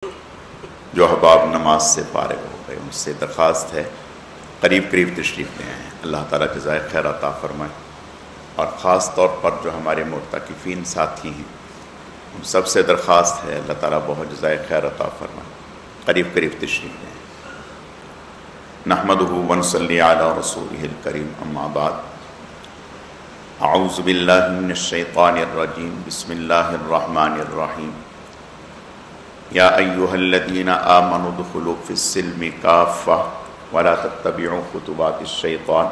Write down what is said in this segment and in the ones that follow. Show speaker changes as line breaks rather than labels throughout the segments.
جو احباب نماز سے فارغ ہو گئے ان سے درخواست ہے قریب تشریف لے آئیں، اللہ تعالیٰ جزائے خیر عطا فرمائے، اور خاص طور پر جو ہمارے معتکفین ساتھی ہیں ان سب سے درخواست ہے اللہ تعالیٰ بہت جزائے خیر عطا فرمائے، قریب تشریف لے آئیں۔ نحمدہ ونصلی علی رسولہ الکریم، اما بعد، اعوذ باللہ من الشیطان الرجیم، بسم اللہ الرحمن الرحیم۔ یا ایہا الذین آمنوا ادخلوا فی السلم کافہ ولا تتبعوا خطوات الشیطان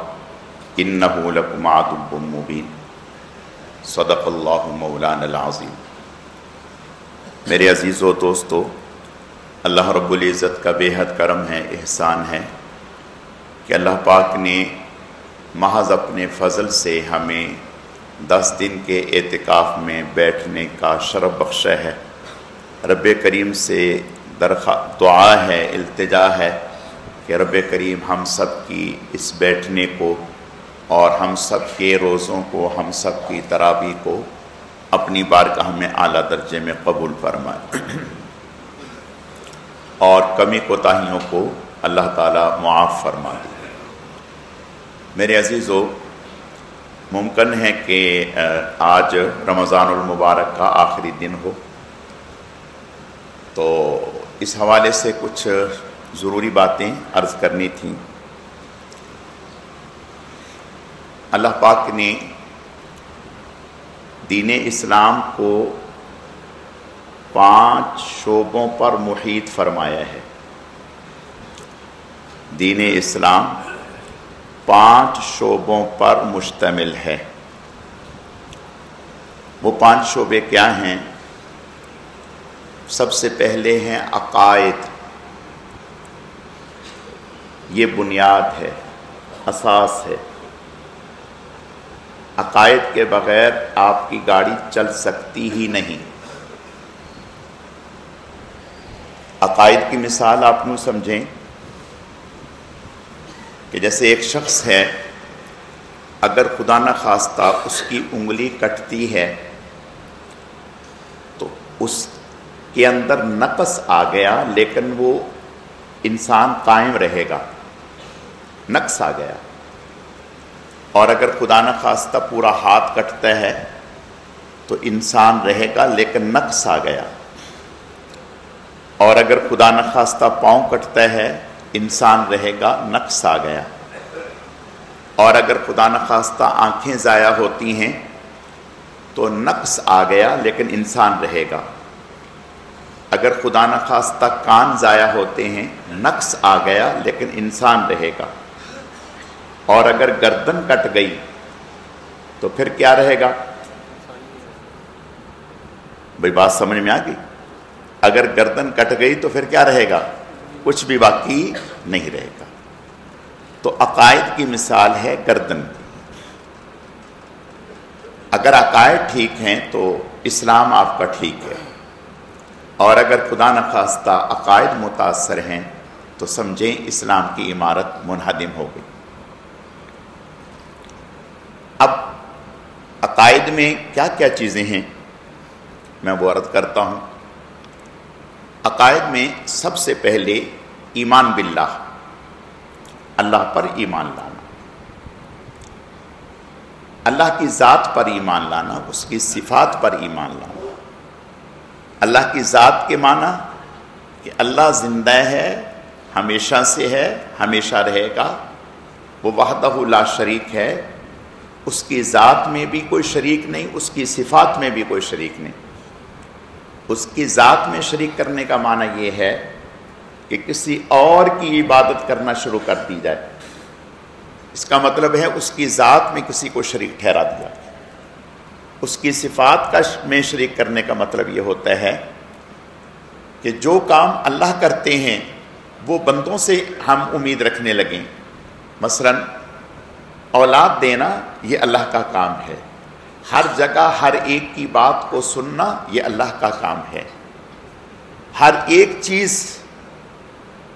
انہ لکم عدو مبین۔ صدق اللہ مولانا العظیم۔ میرے عزیز و دوستو، اللہ رب العزت کا بے حد کرم ہے، احسان ہے کہ اللہ پاک نے محض اپنے فضل سے ہمیں 10 دن کے اعتکاف میں بیٹھنے کا شرف بخشا ہے۔ رب کریم سے دعا ہے، التجا ہے کہ رب کریم ہم سب کی اس بیٹھنے کو اور ہم سب کے روزوں کو، ہم سب کی تراویح کو اپنی بارگاہ میں اعلیٰ درجے میں قبول فرمائے، اور کمی کوتاہیوں کو اللہ تعالیٰ معاف فرما دے۔ میرے عزیزو، ممکن ہے کہ آج رمضان المبارک کا آخری دن ہو، تو اس حوالے سے کچھ ضروری باتیں عرض کرنی تھیں۔ اللہ پاک نے دین اسلام کو 5 شعبوں پر محیط فرمایا ہے۔ دین اسلام 5 شعبوں پر مشتمل ہے۔ وہ 5 شعبے کیا ہیں؟ سب سے پہلے ہیں عقائد۔ یہ بنیاد ہے، اساس ہے۔ عقائد کے بغیر آپ کی گاڑی چل سکتی ہی نہیں۔ عقائد کی مثال آپ یوں سمجھیں کہ جیسے ایک شخص ہے، اگر خدا نہ خواستہ اس کی انگلی کٹتی ہے تو اس کے اندر نقص آ گیا، لیکن وہ انسان قائم رہے گا، نقص آ گیا۔ اور اگر خدا نہ خواستہ پورا ہاتھ کٹتا ہے تو انسان رہے گا، لیکن نقص آ گیا۔ اور اگر خدا نہ خواستہ پاؤں کٹتا ہے، انسان رہے گا، نقص آ گیا۔ اور اگر خدا نہ خواستہ آنکھیں ضائع ہوتی ہیں تو نقص آ گیا، لیکن انسان رہے گا۔ اگر خدا نہ خواستہ کان ضائع ہوتے ہیں، نقص آ گیا، لیکن انسان رہے گا۔ اور اگر گردن کٹ گئی تو پھر کیا رہے گا؟ بھئی بات سمجھ میں آ گئی؟ اگر گردن کٹ گئی تو پھر کیا رہے گا؟ کچھ بھی باقی نہیں رہے گا۔ تو عقائد کی مثال ہے گردن کی۔ اگر عقائد ٹھیک ہیں تو اسلام آپ کا ٹھیک ہے، اور اگر خدا نہ خواستہ عقائد متاثر ہیں تو سمجھیں اسلام کی عمارت منہدم ہو گئی۔ اب عقائد میں کیا کیا چیزیں ہیں میں وہ عرض کرتا ہوں۔ عقائد میں سب سے پہلے ایمان باللہ، اللہ پر ایمان لانا، اللہ کی ذات پر ایمان لانا، اس کی صفات پر ایمان لانا۔ اللہ کی ذات کے معنی کہ اللہ زندہ ہے، ہمیشہ سے ہے، ہمیشہ رہے گا، وہ وحدہ لا شریک ہے، اس کی ذات میں بھی کوئی شریک نہیں، اس کی صفات میں بھی کوئی شریک نہیں۔ اس کی ذات میں شریک کرنے کا معنی یہ ہے کہ کسی اور کی عبادت کرنا شروع کر دی جائے، اس کا مطلب ہے اس کی ذات میں کسی کو شریک ٹھہرا دیا۔ اس کی صفات کا میں شریک کرنے کا مطلب یہ ہوتا ہے کہ جو کام اللہ کرتے ہیں وہ بندوں سے ہم امید رکھنے لگیں۔ مثلا اولاد دینا یہ اللہ کا کام ہے، ہر جگہ ہر ایک کی بات کو سننا یہ اللہ کا کام ہے، ہر ایک چیز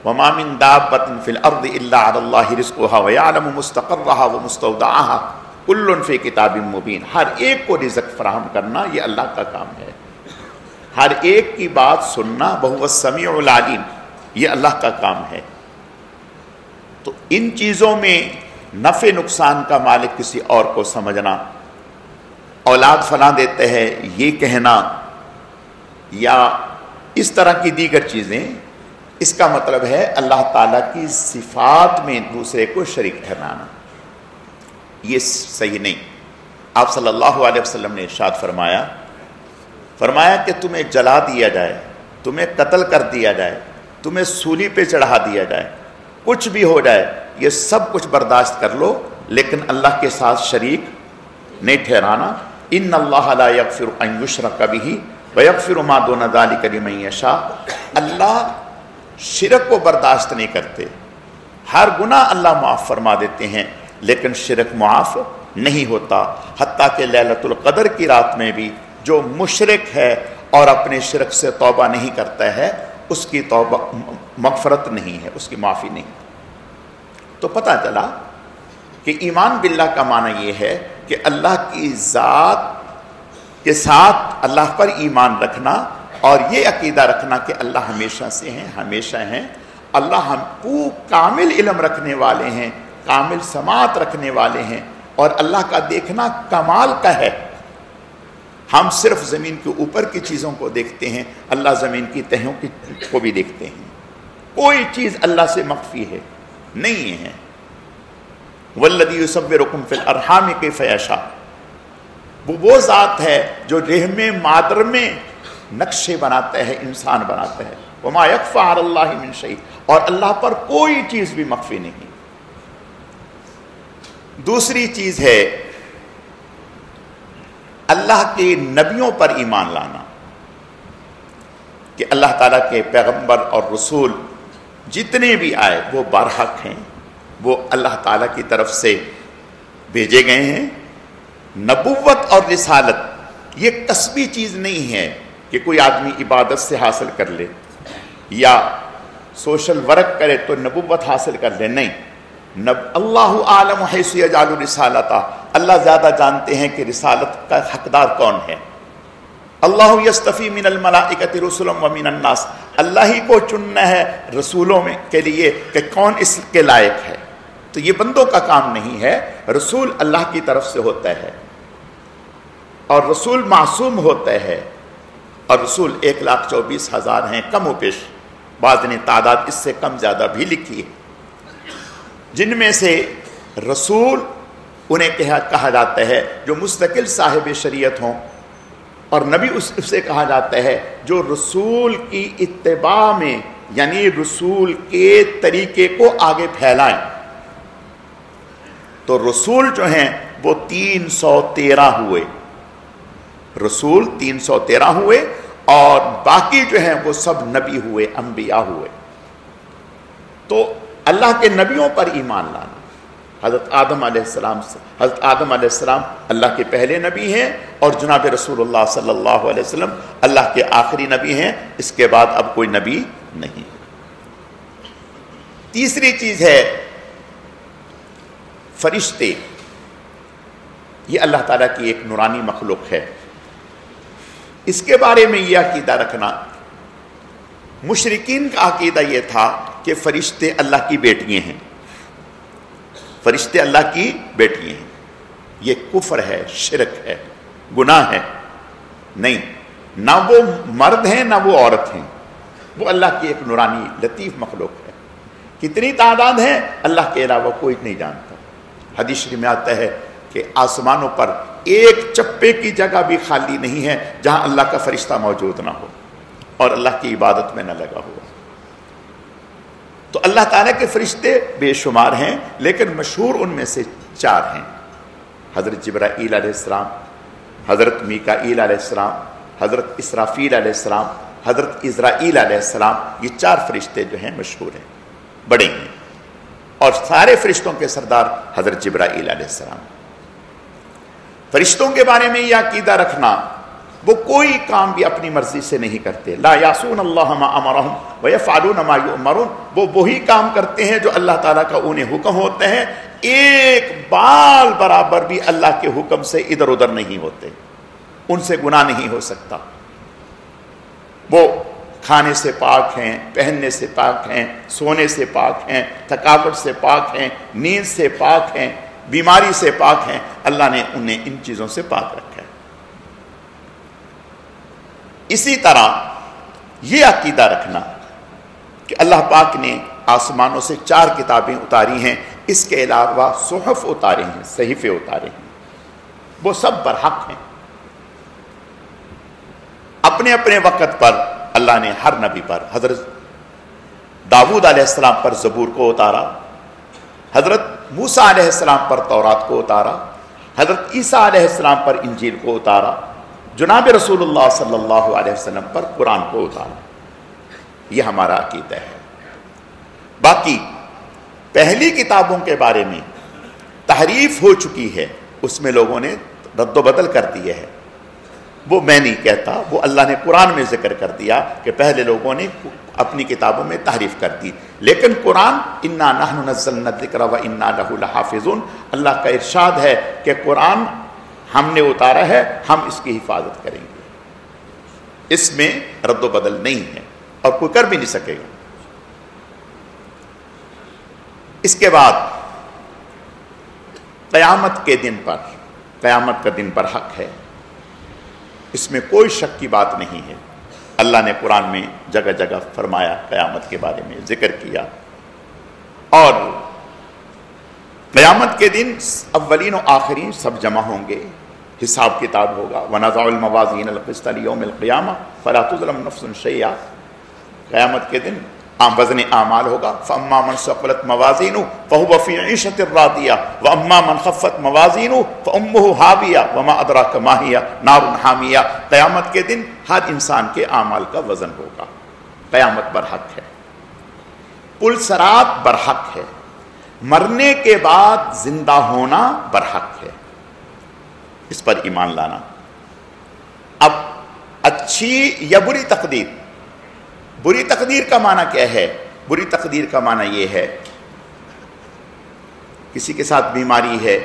وَمَا مِن دَابَّةٍ فِي الْأَرْضِ إِلَّا عَلَى اللَّهِ رِزْقُهَا وَيَعْلَمُ مُسْتَقَرَّهَا وَمُسْتَوْدَعَهَا کل فی کتاب مبین، ہر ایک کو رزق فراہم کرنا یہ اللہ کا کام ہے۔ ہر ایک کی بات سننا، وہو السمیع العلیم، یہ اللہ کا کام ہے۔ تو ان چیزوں میں نفع نقصان کا مالک کسی اور کو سمجھنا، اولاد فلاں دیتے ہیں یہ کہنا، یا اس طرح کی دیگر چیزیں، اس کا مطلب ہے اللہ تعالیٰ کی صفات میں دوسرے کو شریک ٹھہرانا، یہ صحیح نہیں۔ آپ صلی اللہ علیہ وسلم نے ارشاد فرمایا کہ تمہیں جلا دیا جائے، تمہیں قتل کر دیا جائے، تمہیں سولی پہ چڑھا دیا جائے، کچھ بھی ہو جائے، یہ سب کچھ برداشت کر لو، لیکن اللہ کے ساتھ شریک نہیں ٹھہرانا۔ ان اللہ لا یغفر ان یشرک بہ ویغفر ما دون ذلک لمن یشاء، اللہ شرک کو برداشت نہیں کرتے، ہر گناہ اللہ معاف فرما دیتے ہیں، لیکن شرک معاف نہیں ہوتا۔ حتیٰ کہ لیلۃ القدر کی رات میں بھی جو مشرک ہے اور اپنے شرک سے توبہ نہیں کرتا ہے، اس کی توبہ مغفرت نہیں ہے، اس کی معافی نہیں۔ تو پتہ چلا کہ ایمان باللہ کا معنی یہ ہے کہ اللہ کی ذات کے ساتھ اللہ پر ایمان رکھنا، اور یہ عقیدہ رکھنا کہ اللہ ہمیشہ سے ہیں، ہمیشہ ہیں، اللہ ہم کو کامل علم رکھنے والے ہیں، کامل سماعت رکھنے والے ہیں، اور اللہ کا دیکھنا کمال کا ہے۔ ہم صرف زمین کے اوپر کی چیزوں کو دیکھتے ہیں، اللہ زمین کی تہوں کو بھی دیکھتے ہیں، کوئی چیز اللہ سے مخفی ہے نہیں ہے۔ والذی یصورکم فی الارحام کیف یشاء، وہ ذات ہے جو رحم مادر میں نقشے بناتا ہے، انسان بناتا ہے۔ وما یخفی علی اللہ من شیء، اور اللہ پر کوئی چیز بھی مخفی نہیں۔ دوسری چیز ہے اللہ کے نبیوں پر ایمان لانا، کہ اللہ تعالیٰ کے پیغمبر اور رسول جتنے بھی آئے وہ برحق ہیں، وہ اللہ تعالیٰ کی طرف سے بھیجے گئے ہیں۔ نبوت اور رسالت یہ کسبی چیز نہیں ہے کہ کوئی آدمی عبادت سے حاصل کر لے یا سوشل ورک کرے تو نبوت حاصل کر لے، نہیں۔ اللہ عالم حیث یجعل رسالتہ، اللہ زیادہ جانتے ہیں کہ رسالت کا حقدار کون ہے۔ اللہ یصطفی من الملائکۃ رسلا ومن الناس، اللہ ہی کو چننا ہے رسولوں میں کے لیے کہ کون اس کے لائق ہے، تو یہ بندوں کا کام نہیں ہے، رسول اللہ کی طرف سے ہوتا ہے، اور رسول معصوم ہوتا ہے، اور رسول 1,24,000 ہیں کم و بیش، بعض نے تعداد اس سے کم زیادہ بھی لکھی ہے، جن میں سے رسول انہیں کہا جاتا ہے جو مستقل صاحب شریعت ہوں، اور نبی اسے کہا جاتا ہے جو رسول کی اتباع میں، یعنی رسول کے طریقے کو آگے پھیلائیں۔ تو رسول جو ہیں وہ 313 ہوئے، رسول 313 ہوئے، اور باقی جو ہیں وہ سب نبی ہوئے، انبیاء ہوئے۔ تو اللہ کے نبیوں پر ایمان لانا، حضرت آدم علیہ السلام اللہ کے پہلے نبی ہیں، اور جناب رسول اللہ صلی اللہ علیہ وسلم اللہ کے آخری نبی ہیں، اس کے بعد اب کوئی نبی نہیں۔ تیسری چیز ہے فرشتے، یہ اللہ تعالیٰ کی ایک نورانی مخلوق ہے، اس کے بارے میں یہ عقیدہ رکھنا، مشرکین کا عقیدہ یہ تھا کہ فرشتے اللہ کی بیٹیاں ہیں، فرشتے اللہ کی بیٹیاں ہیں، یہ کفر ہے، شرک ہے، گناہ ہے، نہیں، نہ وہ مرد ہیں نہ وہ عورت ہیں، وہ اللہ کی ایک نورانی لطیف مخلوق ہے۔ کتنی تعداد ہے اللہ کے علاوہ کوئی نہیں جانتا۔ حدیث شریف میں آتا ہے کہ آسمانوں پر ایک چپے کی جگہ بھی خالی نہیں ہے جہاں اللہ کا فرشتہ موجود نہ ہو اور اللہ کی عبادت میں نہ لگا ہوا۔ تو اللہ تعالیٰ کے فرشتے بے شمار ہیں، لیکن مشہور ان میں سے 4 ہیں، حضرت جبرائیل علیہ السلام، حضرت میکائیل علیہ السلام، حضرت اسرافیل علیہ السلام، حضرت عزرائیل علیہ السلام، یہ 4 فرشتے جو ہیں مشہور ہیں، بڑے ہیں، اور سارے فرشتوں کے سردار حضرت جبرائیل علیہ السلام۔ فرشتوں کے بارے میں یہ عقیدہ رکھنا، وہ کوئی کام بھی اپنی مرضی سے نہیں کرتے، لا یعصون اللہ ما امرہم ویفعلون ما یؤمرون، وہ وہی کام کرتے ہیں جو اللہ تعالیٰ کا انہیں حکم ہوتے ہیں، ایک بال برابر بھی اللہ کے حکم سے ادھر ادھر نہیں ہوتے، ان سے گناہ نہیں ہو سکتا۔ وہ کھانے سے پاک ہیں، پہننے سے پاک ہیں، سونے سے پاک ہیں، تھکاوٹ سے پاک ہیں، نیند سے پاک ہیں، بیماری سے پاک ہیں. اللہ نے انہیں ان چیزوں سے پاک رکھا ہے. اسی طرح یہ عقیدہ رکھنا کہ اللہ پاک نے آسمانوں سے 4 کتابیں اتاری ہیں، اس کے علاوہ صحف اتارے ہیں، صحیفے اتارے ہیں، وہ سب برحق ہیں. اپنے اپنے وقت پر اللہ نے ہر نبی پر، حضرت داؤد علیہ السلام پر زبور کو اتارا، حضرت موسیٰ علیہ السلام پر تورات کو اتارا، حضرت عیسیٰ علیہ السلام پر انجیل کو اتارا، جناب رسول اللہ صلی اللہ علیہ وسلم پر قرآن کو اتارا. یہ ہمارا عقیدہ ہے. باقی پہلی کتابوں کے بارے میں تحریف ہو چکی ہے، اس میں لوگوں نے رد و بدل کر دیے ہے، وہ میں نہیں کہتا، وہ اللہ نے قرآن میں ذکر کر دیا کہ پہلے لوگوں نے اپنی کتابوں میں تحریف کر دی. لیکن قرآن انا نحن نزلنا الذکر و انا لہ لحافظون، اللہ کا ارشاد ہے کہ قرآن ہم نے اتارا ہے، ہم اس کی حفاظت کریں گے. اس میں رد و بدل نہیں ہے اور کوئی کر بھی نہیں سکے گا. اس کے بعد قیامت کے دن پر، قیامت کا دن پر حق ہے، اس میں کوئی شک کی بات نہیں ہے. اللہ نے قرآن میں جگہ جگہ فرمایا، قیامت کے بارے میں ذکر کیا. اور قیامت کے دن اولین و آخرین سب جمع ہوں گے، حساب کتاب ہوگا. وَنَضَعُ الْمَوَازِينَ الْقِسْطَ لِيَوْمِ الْقِيَامَةِ فَلَا تُظْلَمُ نَفْسٌ شَيْئًا. قیامت کے دن وزن اعمال ہوگا. فَأَمَّا مَنْ ثَقُلَتْ مَوَازِينُهُ فَهُوَ فِي عِيشَةٍ رَاضِيَةٍ وَأَمَّا مَنْ خَفَّتْ مَوَازِينُهُ فَأُمُّهُ هَاوِيَةٌ وَمَا أَدْرَاكَ مَا هِيَ نَارٌ حَامِيَةٌ. قیامت کے دن ہر انسان کے اعمال کا وزن ہوگا. قیامت برحق ہے، پل صراط برحق ہے، مرنے کے بعد زندہ ہونا برحق ہے. اس پر ایمان لانا. اب اچھی یا بری تقدیر، بری تقدیر کا معنی کیا ہے؟ بری تقدیر کا معنی یہ ہے کسی کے ساتھ بیماری ہے،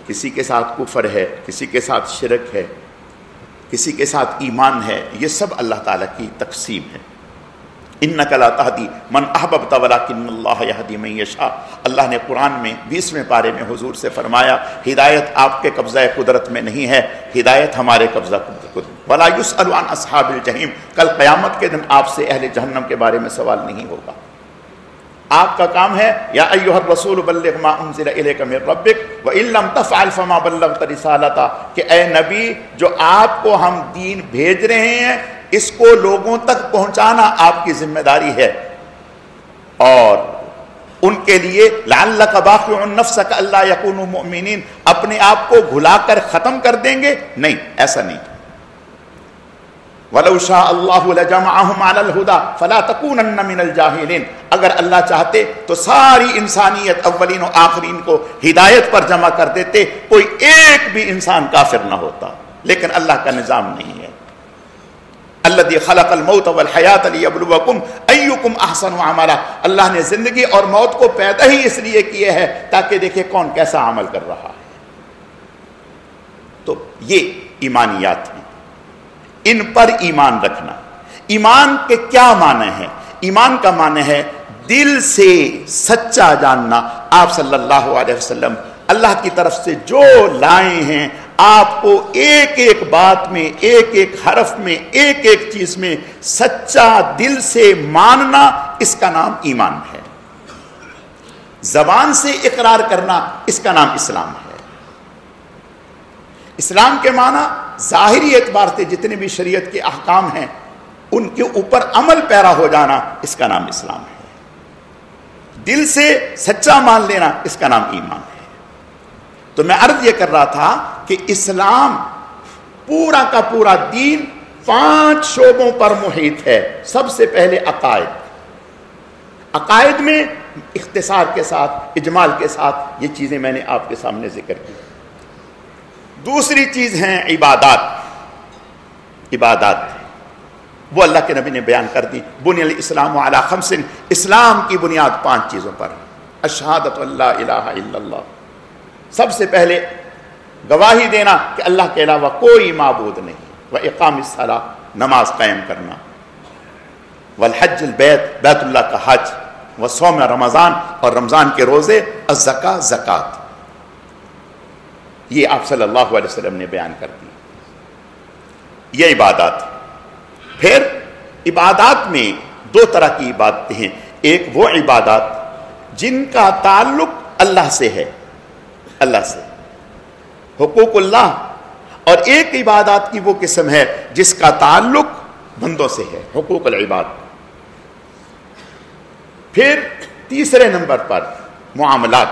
کسی کے ساتھ کفر ہے، کسی کے ساتھ شرک ہے، کسی کے ساتھ ایمان ہے. یہ سب اللہ تعالیٰ کی تقسیم ہے. انک لا تہدی من احببت ولکن اللہ یہدی من یشاء. اللہ نے قرآن میں 20ویں پارے میں حضور سے فرمایا ہدایت آپ کے قبضہ قدرت میں نہیں ہے، ہدایت ہمارے قبضہ قدرت. ولا یسأل عن اصحاب الجحیم. کل قیامت کے دن آپ سے اہل جہنم کے بارے میں سوال نہیں ہوگا. آپ کا کام ہے یا ایھا الرسول بلغ ما انزل الیک من ربک وان لم تفعل فما بلغت رسالتہ. کہ اے نبی، جو آپ کو ہم دین بھیج رہے ہیں اس کو لوگوں تک پہنچانا آپ کی ذمہ داری ہے. اور ان کے لیے لعلک باخع نفسک الا یکونوا مؤمنین، اپنے آپ کو گھلا کر ختم کر دیں گے؟ نہیں، ایسا نہیں. وَلَوْ شَاءَ اللَّهُ لَجَمَعَهُمْ عَلَى الْهُدَى فَلَا تَكُونَنَّ مِنَ الْجَاهِلِينَ. اگر اللہ چاہتے تو ساری انسانیت اولین و آخرین کو ہدایت پر جمع کر دیتے، کوئی ایک بھی انسان کافر نہ ہوتا. لیکن اللہ کا نظام نہیں ہے. الذی خلق الموت والحیات لیبلوکم ایکم احسن عملا. اللہ نے زندگی اور موت کو پیدا ہی اس لیے کیے ہے تاکہ دیکھے کون کیسا عمل کر رہا ہے. تو یہ ایمانیات ہیں، ان پر ایمان رکھنا. ایمان کے کیا معنی ہے؟ ایمان کا معنی ہے دل سے سچا جاننا آپ صلی اللہ علیہ وسلم اللہ کی طرف سے جو لائے ہیں، آپ کو ایک ایک بات میں، ایک ایک حرف میں، ایک ایک چیز میں سچا دل سے ماننا، اس کا نام ایمان ہے. زبان سے اقرار کرنا، اس کا نام اسلام ہے. اسلام کے معنی ظاہری اعتبار سے جتنے بھی شریعت کے احکام ہیں ان کے اوپر عمل پیرا ہو جانا، اس کا نام اسلام ہے. دل سے سچا مان لینا، اس کا نام ایمان ہے. تو میں عرض یہ کر رہا تھا کہ اسلام پورا کا پورا دین 5 شعبوں پر محیط ہے. سب سے پہلے عقائد. عقائد میں اختصار کے ساتھ، اجمال کے ساتھ یہ چیزیں میں نے آپ کے سامنے ذکر کی. دوسری چیز ہیں عبادات. عبادات وہ اللہ کے نبی نے بیان کر دی. بنی الاسلام علی 5. اسلام کی بنیاد 5 چیزوں پر. اشہادۃ لا الہ الا اللہ، سب سے پہلے گواہی دینا کہ اللہ کے علاوہ کوئی معبود نہیں. و اقام الصلاۃ، نماز قائم کرنا. والحج البیت، بیت اللہ کا حج، وصوم رمضان، اور رمضان کے روزے، الزکاۃ زکات. یہ آپ صلی اللہ علیہ وسلم نے بیان کر دی. یہ عبادات. پھر عبادات میں دو طرح کی عبادتیں ہیں. ایک وہ عبادات جن کا تعلق اللہ سے ہے، اللہ سے، حقوق اللہ، اور ایک عبادات کی وہ قسم ہے جس کا تعلق بندوں سے ہے، حقوق العباد. پھر تیسرے نمبر پر معاملات.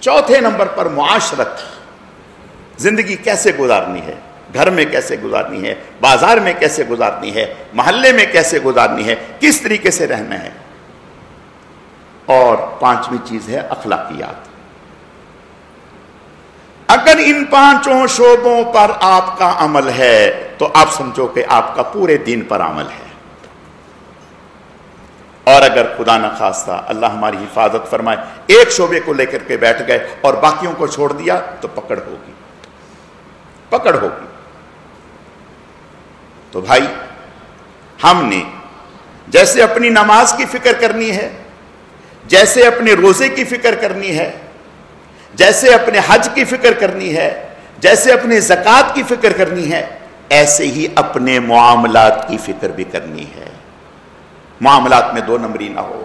چوتھے نمبر پر معاشرت، زندگی کیسے گزارنی ہے، گھر میں کیسے گزارنی ہے، بازار میں کیسے گزارنی ہے، محلے میں کیسے گزارنی ہے، کس طریقے سے رہنا ہے. اور پانچویں چیز ہے اخلاقیات. اگر ان پانچوں شعبوں پر آپ کا عمل ہے تو آپ سمجھو کہ آپ کا پورے دین پر عمل ہے. اور اگر خدا نخواستہ اللہ ہماری حفاظت فرمائے ایک شعبے کو لے کر کے بیٹھ گئے اور باقیوں کو چھوڑ دیا تو پکڑ ہوگی، پکڑ ہوگی. تو بھائی، ہم نے جیسے اپنی نماز کی فکر کرنی ہے، جیسے اپنے روزے کی فکر کرنی ہے، جیسے اپنے حج کی فکر کرنی ہے، جیسے اپنے زکوٰۃ کی فکر کرنی ہے، ایسے ہی اپنے معاملات کی فکر بھی کرنی ہے. معاملات میں دو نمبری نہ ہو،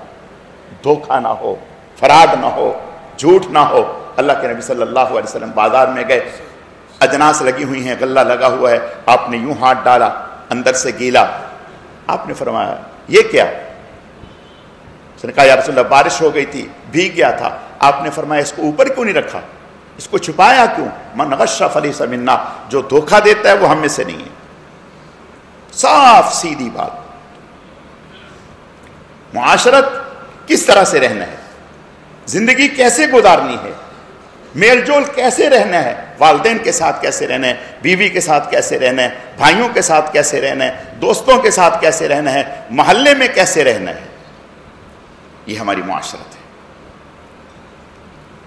دھوکہ نہ ہو، فراڈ نہ ہو، جھوٹ نہ ہو. اللہ کے نبی صلی اللہ علیہ وسلم بازار میں گئے، اجناس لگی ہوئی ہیں، غلہ لگا ہوا ہے، آپ نے یوں ہاتھ ڈالا، اندر سے گیلا. آپ نے فرمایا یہ کیا؟ اس نے کہا یا رسول اللہ بارش ہو گئی تھی، بھیگ گیا تھا. آپ نے فرمایا اس کو اوپر کیوں نہیں رکھا، اس کو چھپایا کیوں؟ من غش فلیس منا، جو دھوکہ دیتا ہے وہ ہم میں سے نہیں ہے. صاف سیدھی بات. معاشرت کس طرح سے رہنا ہے، زندگی کیسے گزارنی ہے، میل جول کیسے رہنا ہے، والدین کے ساتھ کیسے رہنا ہے، بیوی کے ساتھ کیسے رہنا ہے، بھائیوں کے ساتھ کیسے رہنا ہے، دوستوں کے ساتھ کیسے رہنا ہے، محلے میں کیسے رہنا ہے. یہ ہماری معاشرت ہے.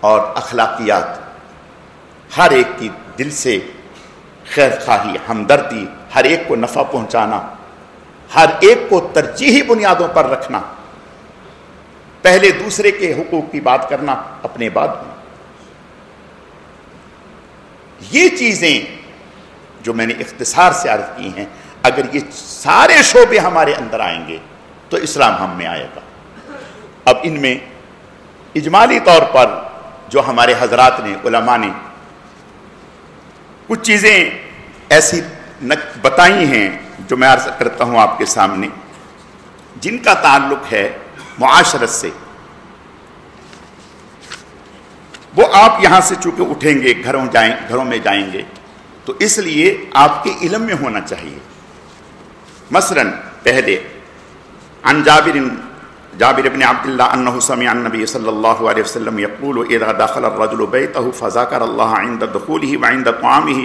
اور اخلاقیات، ہر ایک کی دل سے خیر خواہی، ہمدردی، ہر ایک کو نفع پہنچانا، ہر ایک کو ترجیحی بنیادوں پر رکھنا، پہلے دوسرے کے حقوق کی بات کرنا، اپنے بعد میں. یہ چیزیں جو میں نے اختصار سے عرض کی ہیں، اگر یہ سارے شعبے ہمارے اندر آئیں گے تو اسلام ہم میں آئے گا. اب ان میں اجمالی طور پر جو ہمارے حضرات نے، علماء نے کچھ چیزیں ایسی بتائی ہیں جو میں عرض کرتا ہوں آپ کے سامنے، جن کا تعلق ہے معاشرت سے. وہ آپ یہاں سے چونکہ اٹھیں گے، گھروں میں جائیں گے، تو اس لیے آپ کے علم میں ہونا چاہیے. مثلا پہلے عن جابر بن عبد الله انه سمع النبي صلى الله عليه وسلم يقول اذا دخل الرجل بيته فذكر الله عند دخوله وعند طعامه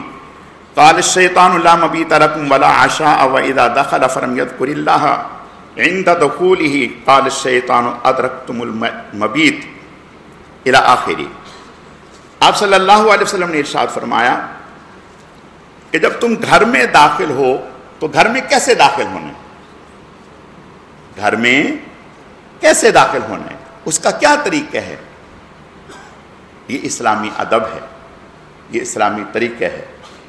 قال الشيطان لا مبيت لكم ولا عشاء واذا دخل فلم يذكر الله عند دخوله قال الشيطان ادركتم المبيت الى اخره. آپ صلی اللہ علیہ وسلم نے ارشاد فرمایا کہ جب تم گھر میں داخل ہو تو گھر میں کیسے داخل ہونا ہے، گھر میں کیسے داخل ہونا ہے، اس کا کیا طریقہ ہے. یہ اسلامی ادب ہے، یہ اسلامی طریقہ ہے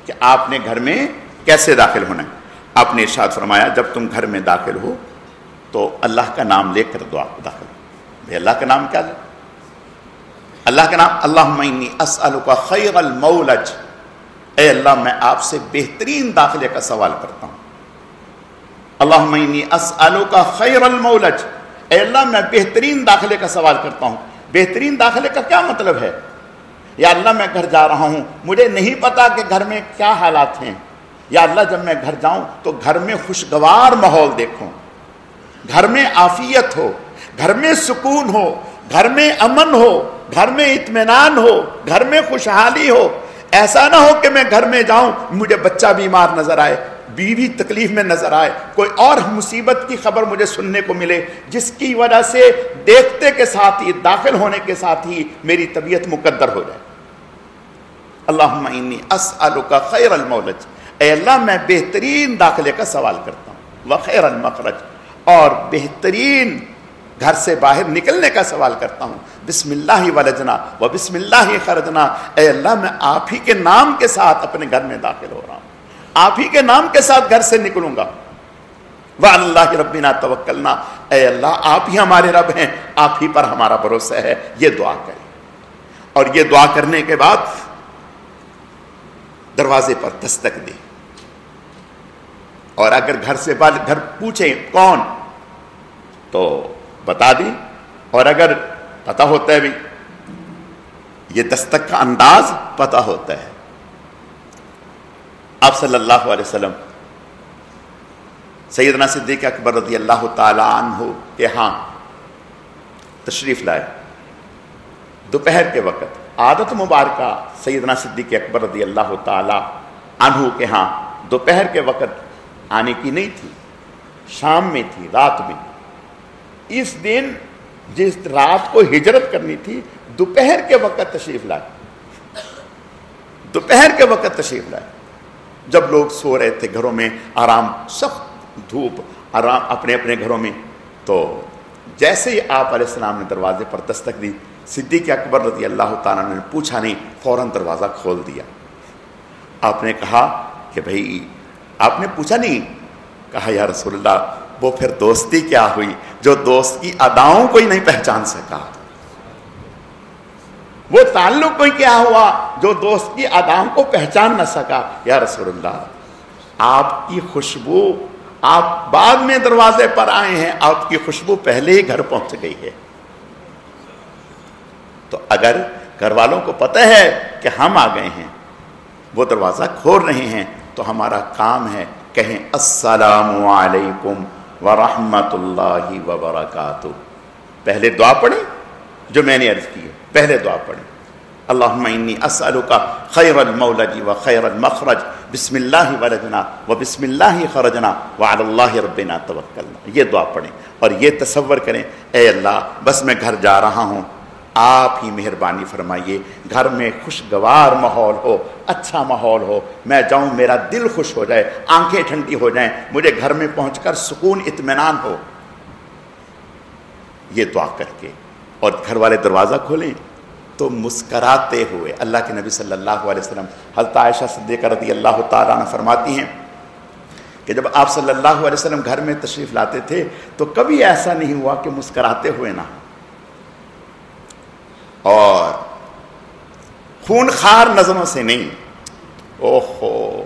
کہ آپ نے گھر میں کیسے داخل ہونا ہے. آپ نے ارشاد فرمایا جب تم گھر میں داخل ہو تو اللہ کا نام لے کر داخل ہو. بھائی اللہ کا نام کیا لے؟ اللہ کا نام اللہم انی اسألک خیر المولج، اے اللہ میں آپ سے بہترین داخلے کا سوال کرتا ہوں. اللہم انی اسألک خیر المولج، اے اللہ میں بہترین داخلے کا سوال کرتا ہوں. بہترین داخلے کا کیا مطلب ہے؟ یا اللہ میں گھر جا رہا ہوں، مجھے نہیں پتا کہ گھر میں کیا حالات ہیں. یا اللہ جب میں گھر جاؤں تو گھر میں خوشگوار ماحول دیکھوں، گھر میں عافیت ہو، گھر میں سکون ہو، گھر میں امن ہو، گھر میں اطمینان ہو، گھر میں خوشحالی ہو. ایسا نہ ہو کہ میں گھر میں جاؤں مجھے بچہ بیمار نظر آئے، بیوی تکلیف میں نظر آئے، کوئی اور مصیبت کی خبر مجھے سننے کو ملے جس کی وجہ سے دیکھتے کے ساتھ ہی، داخل ہونے کے ساتھ ہی میری طبیعت مقدر ہو جائے. اللہم انی اسألک خیر المولج، اے اللہ میں بہترین داخلے کا سوال کرتا ہوں. وخیر المخرج، اور بہترین گھر سے باہر نکلنے کا سوال کرتا ہوں. بسم اللہ ولجنا و بسم اللہ خرجنا، اے اللہ میں آپ ہی کے نام کے ساتھ اپنے گھر میں داخل ہو رہا ہوں، آپ ہی کے نام کے ساتھ گھر سے نکلوں گا. وعلی اللہ ربنا توکلنا، اے اللہ آپ ہی ہمارے رب ہیں، آپ ہی پر ہمارا بھروسہ ہے. یہ دعا کریں. اور یہ دعا کرنے کے بعد دروازے پر دستک دیں، اور اگر گھر سے باہر گھر پوچھیں کون تو بتا دیں، اور اگر پتہ ہوتا ہے بھی یہ دستک کا انداز پتہ ہوتا ہے. آپ صلی اللہ علیہ وسلم سیدنا صدیق اکبر رضی اللہ تعالی عنہ کے ہاں تشریف لائے. دوپہر کے وقت عادت مبارکہ سیدنا صدیق اکبر رضی اللہ تعالی عنہ کے ہاں دوپہر کے وقت آنے کی نہیں تھی، شام میں تھی، رات میں. اس دن جس رات کو ہجرت کرنی تھی دوپہر کے وقت تشریف لائے. دوپہر کے وقت تشریف لائے جب لوگ سو رہے تھے گھروں میں، آرام، سخت دھوپ، آرام اپنے اپنے گھروں میں. تو جیسے ہی آپ علیہ السلام نے دروازے پر دستک دی، صدیق اکبر رضی اللہ تعالیٰ نے پوچھا نہیں، فوراً دروازہ کھول دیا. آپ نے کہا کہ بھائی آپ نے پوچھا نہیں؟ کہا یا رسول اللہ وہ پھر دوستی کیا ہوئی جو دوست کی اداؤں کو ہی نہیں پہچان سکا، وہ تعلق کوئی کیا ہوا جو دوست کی اداؤں کو پہچان نہ سکا. یا رسول اللہ آپ کی خوشبو، آپ بعد میں دروازے پر آئے ہیں، آپ کی خوشبو پہلے ہی گھر پہنچ گئی ہے. تو اگر گھر والوں کو پتہ ہے کہ ہم آ گئے ہیں، وہ دروازہ کھول رہے ہیں، تو ہمارا کام ہے کہیں السلام علیکم ورحمۃ اللہ وبرکاتہ. پہلے دعا پڑھیں جو میں نے عرض کی ہے، پہلے دعا پڑھیں. اللہم انی اسألک خیر المولج و خیر المخرج، بسم اللہ ولجنا و بسم اللہ خرجنا وعلی اللہ ربنا توکلنا. یہ دعا پڑھیں اور یہ تصور کریں اے اللہ بس میں گھر جا رہا ہوں، آپ ہی مہربانی فرمائیے، گھر میں خوشگوار ماحول ہو، اچھا ماحول ہو، میں جاؤں میرا دل خوش ہو جائے، آنکھیں ٹھنڈی ہو جائیں، مجھے گھر میں پہنچ کر سکون اطمینان ہو. یہ دعا کر کے اور گھر والے دروازہ کھولیں تو مسکراتے ہوئے، اللہ کے نبی صلی اللہ علیہ وسلم حضرت عائشہ صدیقہ رضی اللہ تعالیٰ عنہ فرماتی ہیں کہ جب آپ صلی اللہ علیہ وسلم گھر میں تشریف لاتے تھے تو کبھی ایسا نہیں ہوا کہ مسکراتے ہوئے نہ، اور خون خار نظروں سے نہیں، اوہو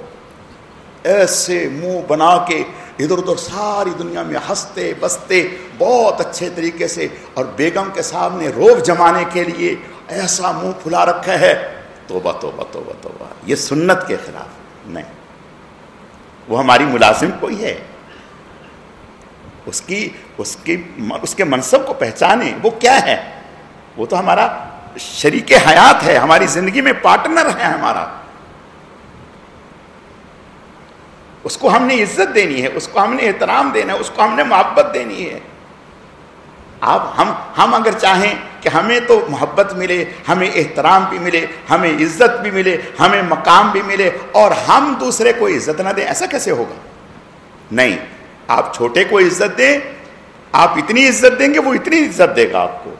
ایسے منہ بنا کے ادھر ادھر ساری دنیا میں ہنستے بستے بہت اچھے طریقے سے، اور بیگم کے سامنے روب جمانے کے لیے ایسا منہ پھلا رکھا ہے. توبہ توبہ توبہ توبہ، یہ سنت کے خلاف نہیں. وہ ہماری ملازم کوئی ہے، اس کے منصب کو پہچانے، وہ کیا ہے، وہ تو ہمارا شریک حیات ہے، ہماری زندگی میں پارٹنر ہے ہمارا. اس کو ہم نے عزت دینی ہے، اس کو ہم نے احترام دینا ہے، اس کو ہم نے محبت دینی ہے. ہم اگر چاہیں کہ ہمیں تو محبت ملے، ہمیں احترام بھی ملے، ہمیں عزت بھی ملے، ہمیں مقام بھی ملے، اور ہم دوسرے کو عزت نہ دیں، ایسا کیسے ہوگا؟ نہیں، آپ چھوٹے کو عزت دیں، آپ اتنی عزت دیں گے وہ اتنی عزت دے گا آپ کو.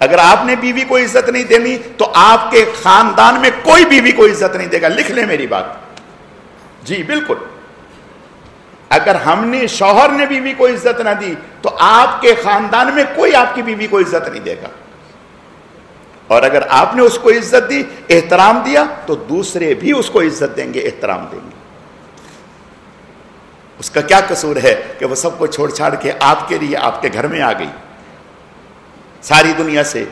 اگر آپ نے بیوی کو عزت نہیں دینی تو آپ کے خاندان میں کوئی بیوی کو عزت نہیں دے گا. لکھ لیں میری بات، جی بالکل. اگر ہم نے، شوہر نے بیوی کو عزت نہ دی تو آپ کے خاندان میں کوئی آپ کی بیوی کو عزت نہیں دے گا. اور اگر آپ نے اس کو عزت دی، احترام دیا، تو دوسرے بھی اس کو عزت دیں گے، احترام دیں گے. اس کا کیا قصور ہے کہ وہ سب کو چھوڑ چھاڑ کے آپ کے لیے آپ کے گھر میں آ گئی؟ ساری دنیا سے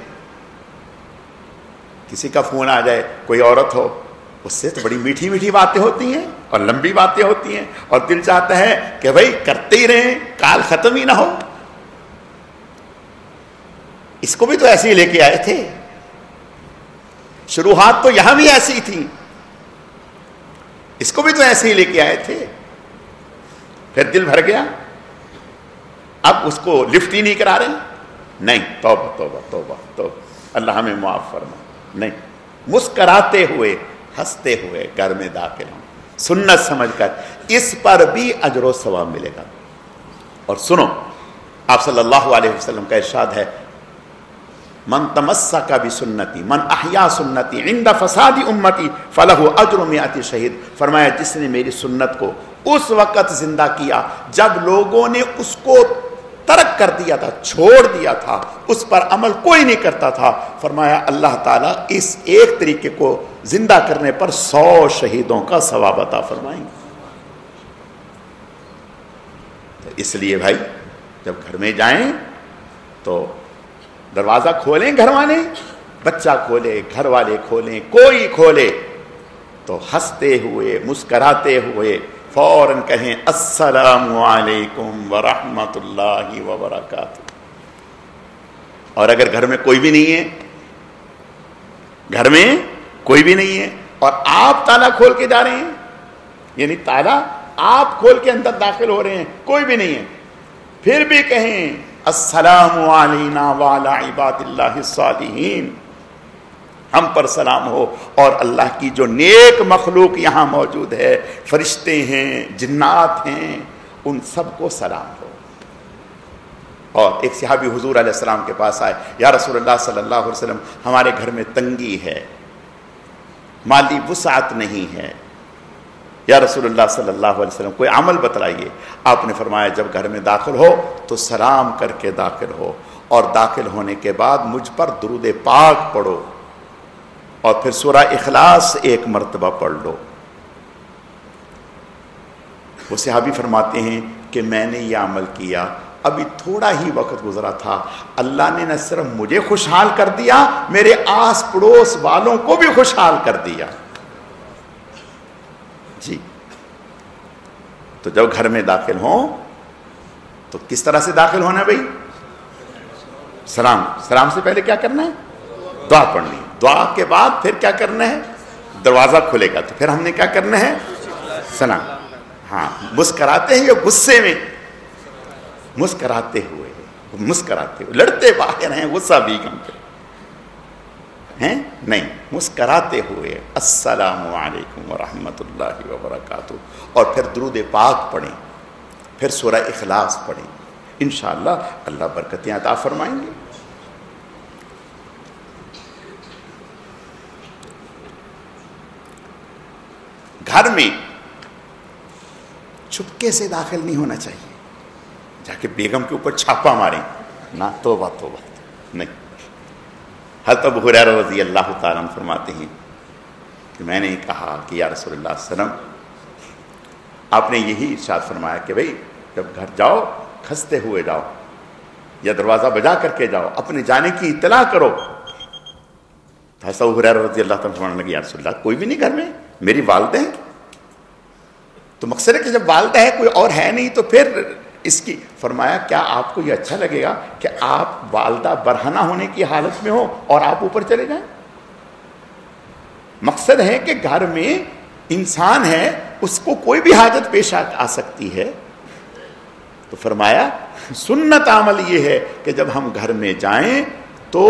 کسی کا فون آ جائے، کوئی عورت ہو، اس سے تو بڑی میٹھی میٹھی باتیں ہوتی ہیں اور لمبی باتیں ہوتی ہیں، اور دل چاہتا ہے کہ بھائی کرتے ہی رہیں، کال ختم ہی نہ ہو. اس کو بھی تو ایسے ہی لے کے آئے تھے، شروعات تو یہاں بھی ایسی تھی، اس کو بھی تو ایسے ہی لے کے آئے تھے. پھر دل بھر گیا، اب اس کو لفٹ ہی نہیں کرا رہے. نہیں، توبہ توبہ توبہ توبہ، اللہ ہمیں معاف فرما. نہیں، مسکراتے ہوئے ہنستے ہوئے گھر میں داخل ہوں. سنت سمجھ کر، اس پر بھی اجر و ثواب ملے گا۔ اور سنو، آپ صلی اللہ علیہ وسلم کا ارشاد ہے، من تمسک بسنتی من احیا سنتی عند فساد امتی فلہ اجر 100 شہید۔ فرمایا جس نے میری سنت کو اس وقت زندہ کیا جب لوگوں نے اس کو ترک کر دیا تھا، چھوڑ دیا تھا، اس پر عمل کوئی نہیں کرتا تھا، فرمایا اللہ تعالیٰ اس ایک طریقے کو زندہ کرنے پر 100 شہیدوں کا ثواب عطا فرمائیں گے۔ اس لیے بھائی جب گھر میں جائیں تو دروازہ کھولیں، گھر والے، بچہ کھولے، گھر والے کھولیں، کوئی کھولے تو ہنستے ہوئے مسکراتے ہوئے فوراً کہیں السلام علیکم ورحمۃ اللہ وبرکاتہ۔ اور اگر گھر میں کوئی بھی نہیں ہے، گھر میں کوئی بھی نہیں ہے اور آپ تالا کھول کے جا رہے ہیں، یعنی تالا آپ کھول کے اندر داخل ہو رہے ہیں، کوئی بھی نہیں ہے، پھر بھی کہیں السلام علینا وعلی عباد اللہ الصالحین، ہم پر سلام ہو اور اللہ کی جو نیک مخلوق یہاں موجود ہے، فرشتے ہیں، جنات ہیں، ان سب کو سلام ہو۔ اور ایک صحابی حضور علیہ السلام کے پاس آئے، یا رسول اللہ صلی اللہ علیہ وسلم ہمارے گھر میں تنگی ہے، مالی وسعت نہیں ہے، یا رسول اللہ صلی اللہ علیہ وسلم کوئی عمل بتلائیے۔ آپ نے فرمایا جب گھر میں داخل ہو تو سلام کر کے داخل ہو، اور داخل ہونے کے بعد مجھ پر درود پاک پڑھو، اور پھر سورہ اخلاص 1 مرتبہ پڑھ لو۔ وہ صحابی فرماتے ہیں کہ میں نے یہ عمل کیا، ابھی تھوڑا ہی وقت گزرا تھا، اللہ نے نہ صرف مجھے خوشحال کر دیا، میرے آس پڑوس والوں کو بھی خوشحال کر دیا۔ جی، تو جب گھر میں داخل ہوں تو کس طرح سے داخل ہونا ہے بھائی؟ سلام سے پہلے کیا کرنا ہے؟ دعا پڑھنی، دعا کے بعد پھر کیا کرنا ہے؟ دروازہ کھلے گا تو پھر ہم نے کیا کرنا ہے؟ سلام۔ ہاں، مسکراتے ہیں یا غصے میں؟ مسکراتے ہوئے، لڑتے باہر ہیں غصہ بیگم پہ ہیں نہیں، مسکراتے ہوئے السلام علیکم ورحمۃ اللہ وبرکاتہ، اور پھر درود پاک پڑھیں، پھر سورہ اخلاص پڑھیں، انشاءاللہ اللہ برکتیں عطا فرمائیں گے۔ گھر میں چھپکے سے داخل نہیں ہونا چاہیے، جا کے بیگم کے اوپر چھاپا ماریں نہ، توبہ نہیں۔ حضرت ابو ہریرہ رضی اللہ تعالیٰ عنہ فرماتے ہیں کہ میں نے کہا کہ یا رسول اللہ صلی اللہ علیہ وسلم، آپ نے یہی ارشاد فرمایا کہ بھئی جب گھر جاؤ کھنستے ہوئے جاؤ یا دروازہ بجا کر کے جاؤ، اپنے جانے کی اطلاع کرو۔ حضرت ابو ہریرہ رضی اللہ تعالیٰ فرمانے لگے یا رسول اللہ کوئی بھی نہیں گھر میں، میری والدہ ہیں۔ تو مقصد ہے کہ جب والدہ ہے کوئی اور ہے نہیں تو پھر اس کی فرمایا کیا آپ کو یہ اچھا لگے گا کہ آپ والدہ برہنہ ہونے کی حالت میں ہو اور آپ اوپر چلے جائیں؟ مقصد ہے کہ گھر میں انسان ہے، اس کو کوئی بھی حاجت پیش آ سکتی ہے، تو فرمایا سنت عمل یہ ہے کہ جب ہم گھر میں جائیں تو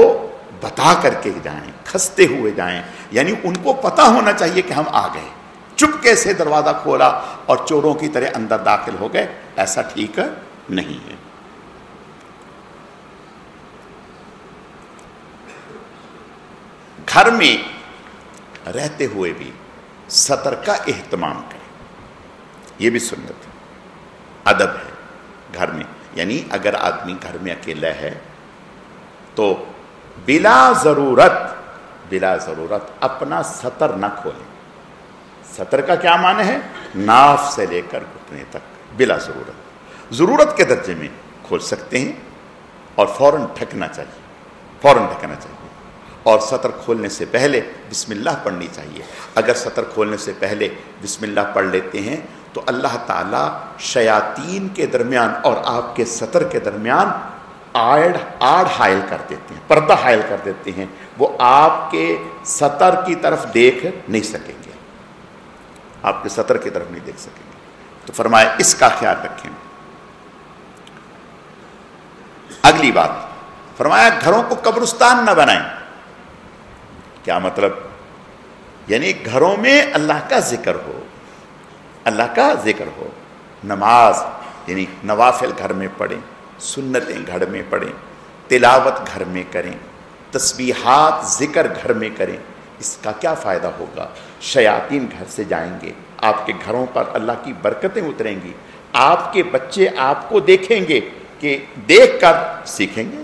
بتا کر کے جائیں، کھنستے ہوئے جائیں، یعنی ان کو پتہ ہونا چاہیے کہ ہم آ گئے۔ چپکے سے دروازہ کھولا اور چوروں کی طرح اندر داخل ہو گئے، ایسا ٹھیک نہیں ہے۔ گھر میں رہتے ہوئے بھی سطر کا اہتمام کریں، یہ بھی سنت ہے، ادب ہے گھر میں۔ یعنی اگر آدمی گھر میں اکیلا ہے تو بلا ضرورت اپنا سطر نہ کھولیں۔ سطر کا کیا معنی ہے؟ ناف سے لے کر گھٹنے تک بلا ضرورت کے درجے میں کھول سکتے ہیں، اور فوراً ڈھکنا چاہیے، اور سطر کھولنے سے پہلے بسم اللہ پڑھنی چاہیے۔ اگر سطر کھولنے سے پہلے بسم اللہ پڑھ لیتے ہیں تو اللہ تعالیٰ شیاطین کے درمیان اور آپ کے سطر کے درمیان آڑ حائل کر دیتے ہیں، پردہ حائل کر دیتے ہیں، وہ آپ کے سطر کی طرف دیکھ نہیں سکیں گے، آپ کے سطر کی طرف نہیں دیکھ سکیں گے۔ تو فرمایا اس کا خیال رکھیں۔ اگلی بات فرمایا گھروں کو قبرستان نہ بنائیں۔ کیا مطلب؟ یعنی گھروں میں اللہ کا ذکر ہو، اللہ کا ذکر ہو. نماز یعنی نوافل گھر میں پڑھیں، سنتیں گھر میں پڑھیں، تلاوت گھر میں کریں، تسبیحات ذکر گھر میں کریں. اس کا کیا فائدہ ہوگا؟ شیاطین گھر سے جائیں گے، آپ کے گھروں پر اللہ کی برکتیں اتریں گی. آپ کے بچے آپ کو دیکھیں گے کہ دیکھ کر سیکھیں گے،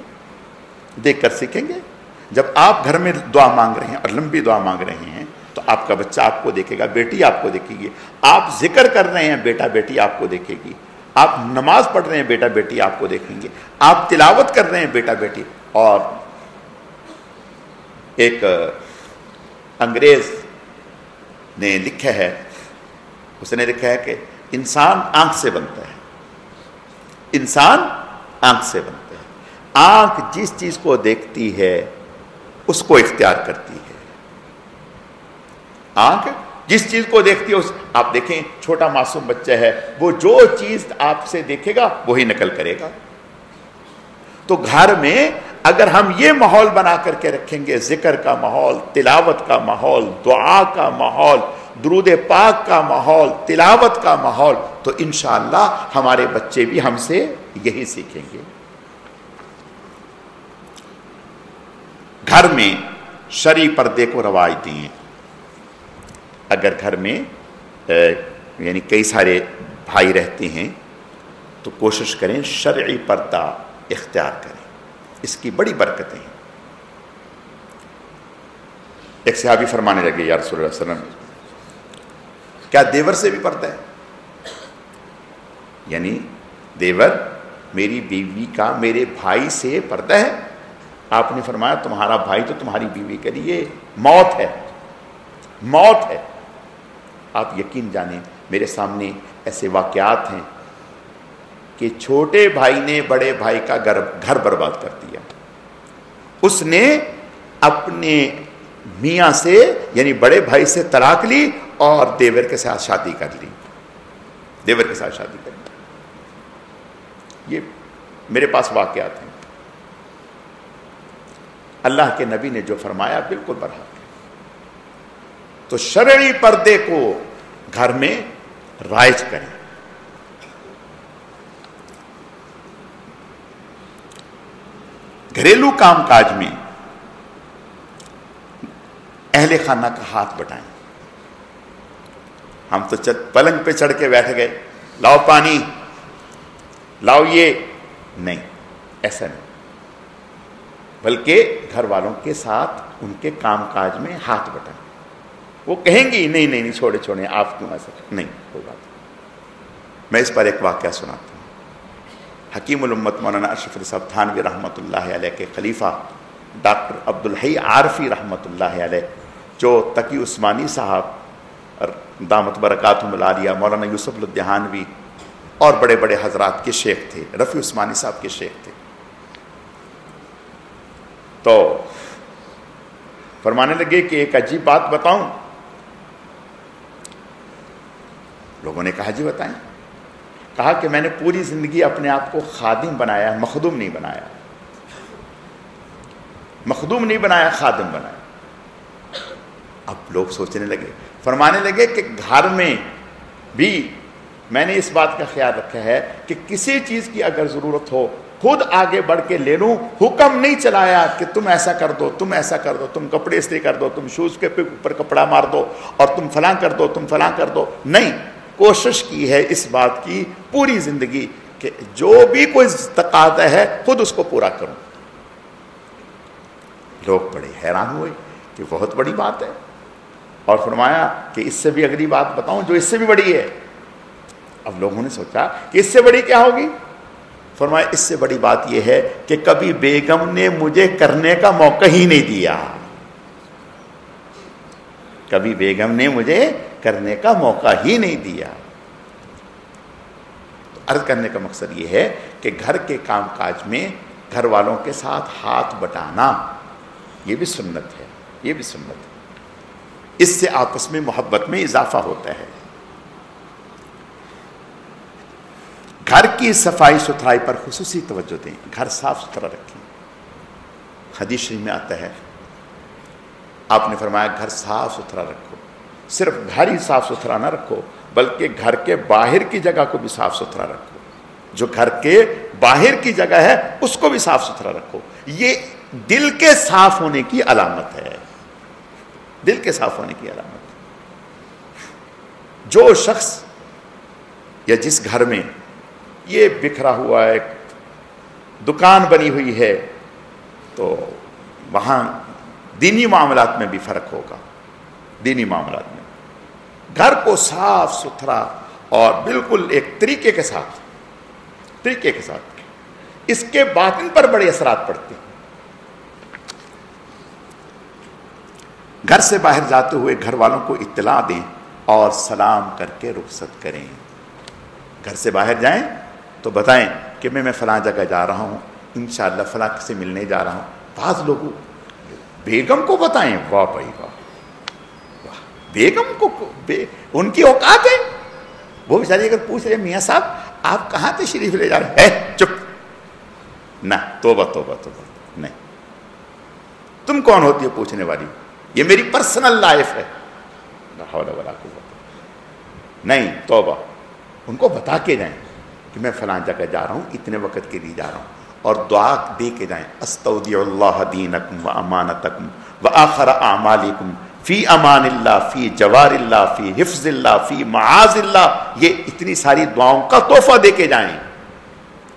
دیکھ کر سیکھیں گے. جب آپ گھر میں دعا مانگ رہے ہیں اور لمبی دعا مانگ رہے ہیں تو آپ کا بچہ آپ کو دیکھے گا، بیٹی آپ کو دیکھے گی. آپ ذکر کر رہے ہیں، بیٹا بیٹی آپ کو دیکھے گی. آپ نماز پڑھ رہے ہیں، بیٹا بیٹی آپ کو دیکھیں گے. آپ تلاوت کر رہے ہیں، بیٹا بیٹی. اور ایک انگریز نے لکھا ہے، اس نے لکھا ہے کہ انسان آنکھ سے بنتا ہے، انسان آنکھ سے بنتا ہے. آنکھ جس چیز کو دیکھتی ہے اس کو اختیار کرتی ہے. آنکھ جس چیز کو دیکھتی ہے آپ دیکھیں چھوٹا معصوم بچہ ہے، وہ جو چیز آپ سے دیکھے گا وہی نقل کرے گا. تو گھر میں اگر ہم یہ ماحول بنا کر کے رکھیں گے، ذکر کا ماحول، تلاوت کا ماحول، دعا کا ماحول، درود پاک کا ماحول، تلاوت کا ماحول، تو انشاءاللہ ہمارے بچے بھی ہم سے یہی سیکھیں گے. گھر میں شرعی پردے کو رواج دیں. اگر گھر میں یعنی کئی سارے بھائی رہتے ہیں تو کوشش کریں شرعی پردہ اختیار کریں، اس کی بڑی برکتیں ہیں. ایک صحابی فرمانے لگے یا رسول اللہ صلی اللہ علیہ وسلم، کیا دیور سے بھی پردہ ہے؟ یعنی دیور میری بیوی کا میرے بھائی سے پردہ ہے؟ آپ نے فرمایا تمہارا بھائی تو تمہاری بیوی کے لیے موت ہے، موت ہے. آپ یقین جانیں میرے سامنے ایسے واقعات ہیں کہ چھوٹے بھائی نے بڑے بھائی کا گھر برباد کر دیا. اس نے اپنے میاں سے یعنی بڑے بھائی سے طلاق لی اور دیور کے ساتھ شادی کر لی، دیور کے ساتھ شادی کر لی. یہ میرے پاس واقعات ہیں. اللہ کے نبی نے جو فرمایا بالکل برحق. تو شرعی پردے کو گھر میں رائج کریں. گھریلو کام کاج میں اہل خانہ کا ہاتھ بٹائیں. ہم تو پلنگ پہ چڑھ کے بیٹھ گئے، لاؤ پانی، لاؤ یہ، نہیں، ایسا نہیں. بلکہ گھر والوں کے ساتھ ان کے کام کاج میں ہاتھ بٹائیں. وہ کہیں گی نہیں نہیں نہیں چھوڑے آپ کیوں ایسا، نہیں کوئی بات. میں اس پر ایک واقعہ سناتا ہوں. حکیم الامت مولانا اشرف علی صاحب تھانوی رحمۃ اللہ علیہ کے خلیفہ ڈاکٹر عبدالحی عارفی رحمۃ اللہ علیہ، جو تقی عثمانی صاحب دامت برکاتہم العالیہ، مولانا یوسف الدہانوی اور بڑے بڑے حضرات کے شیخ تھے، رفیع عثمانی صاحب کے شیخ تھے. تو فرمانے لگے کہ ایک عجیب بات بتاؤں. لوگوں نے کہا جی بتائیں. کہا کہ میں نے پوری زندگی اپنے آپ کو خادم بنایا، مخدوم نہیں بنایا، مخدوم نہیں بنایا، خادم بنایا. اب لوگ سوچنے لگے، فرمانے لگے کہ گھر میں بھی میں نے اس بات کا خیال رکھا ہے کہ کسی چیز کی اگر ضرورت ہو خود آگے بڑھ کے لے لوں. حکم نہیں چلایا کہ تم ایسا کر دو، تم ایسا کر دو، تم کپڑے استری کر دو، تم شوز کے اوپر کپڑا مار دو اور تم فلاں کر دو، تم فلاں کر دو. نہیں، کوشش کی ہے اس بات کی پوری زندگی کہ جو بھی کوئی تقاضا ہے خود اس کو پورا کروں. لوگ بڑے حیران ہوئے کہ بہت بڑی بات ہے. اور فرمایا کہ اس سے بھی اگلی بات بتاؤں جو اس سے بھی بڑی ہے. اب لوگوں نے سوچا کہ اس سے بڑی کیا ہوگی؟ فرمایا اس سے بڑی بات یہ ہے کہ کبھی بیگم نے مجھے کرنے کا موقع ہی نہیں دیا، کبھی بیگم نے مجھے کرنے کا موقع ہی نہیں دیا. تو عرض کرنے کا مقصد یہ ہے کہ گھر کے کام کاج میں گھر والوں کے ساتھ ہاتھ بٹانا یہ بھی سنت ہے، یہ بھی سنت ہے. اس سے آپس میں محبت میں اضافہ ہوتا ہے. گھر کی صفائی ستھرائی پر خصوصی توجہ دیں، گھر صاف ستھرا رکھیں. حدیث شریف میں آتا ہے، آپ نے فرمایا گھر صاف ستھرا رکھو. صرف گھر ہی صاف ستھرا نہ رکھو بلکہ گھر کے باہر کی جگہ کو بھی صاف ستھرا رکھو. جو گھر کے باہر کی جگہ ہے اس کو بھی صاف ستھرا رکھو. یہ دل کے صاف ہونے کی علامت ہے. دل کے صاف ہونے کی علامت. جو شخص یا جس گھر میں یہ بکھرا ہوا ہے, دکان بنی ہوئی ہے, تو وہاں دینی معاملات میں بھی فرق ہوگا. دینی معاملات میں گھر کو صاف ستھرا اور بالکل ایک طریقے کے ساتھ اس کے باطن پر بڑے اثرات پڑتے ہیں. گھر سے باہر جاتے ہوئے گھر والوں کو اطلاع دیں اور سلام کر کے رخصت کریں. گھر سے باہر جائیں تو بتائیں کہ میں فلاں جگہ جا رہا ہوں, انشاءاللہ فلاں سے ملنے جا رہا ہوں. بعض لوگوں بیگم کو بتائیں, واہ بھائی واہ, بیگم کو ان کی اوقات ہے. وہ بیچاری اگر پوچھ رہے میاں صاحب آپ کہاں تشریف لے جا رہے ہیں, چپ نہ, توبہ توبہ توبہ, نہیں. تم کون ہوتی ہو پوچھنے والی؟ یہ میری پرسنل لائف ہے. لا حول ولا قوت. نہیں, توبہ. ان کو بتا کے جائیں کہ میں فلاں جگہ جا رہا ہوں, اتنے وقت کے لیے جا رہا ہوں, اور دعا دے کے جائیں, استودع اللہ دینکم و امانتکم و آخر اعمالکم فی امان اللہ, فی جوار اللہ, فی حفظ اللہ, فی معاذ اللہ. یہ اتنی ساری دعاؤں کا تحفہ دے کے جائیں.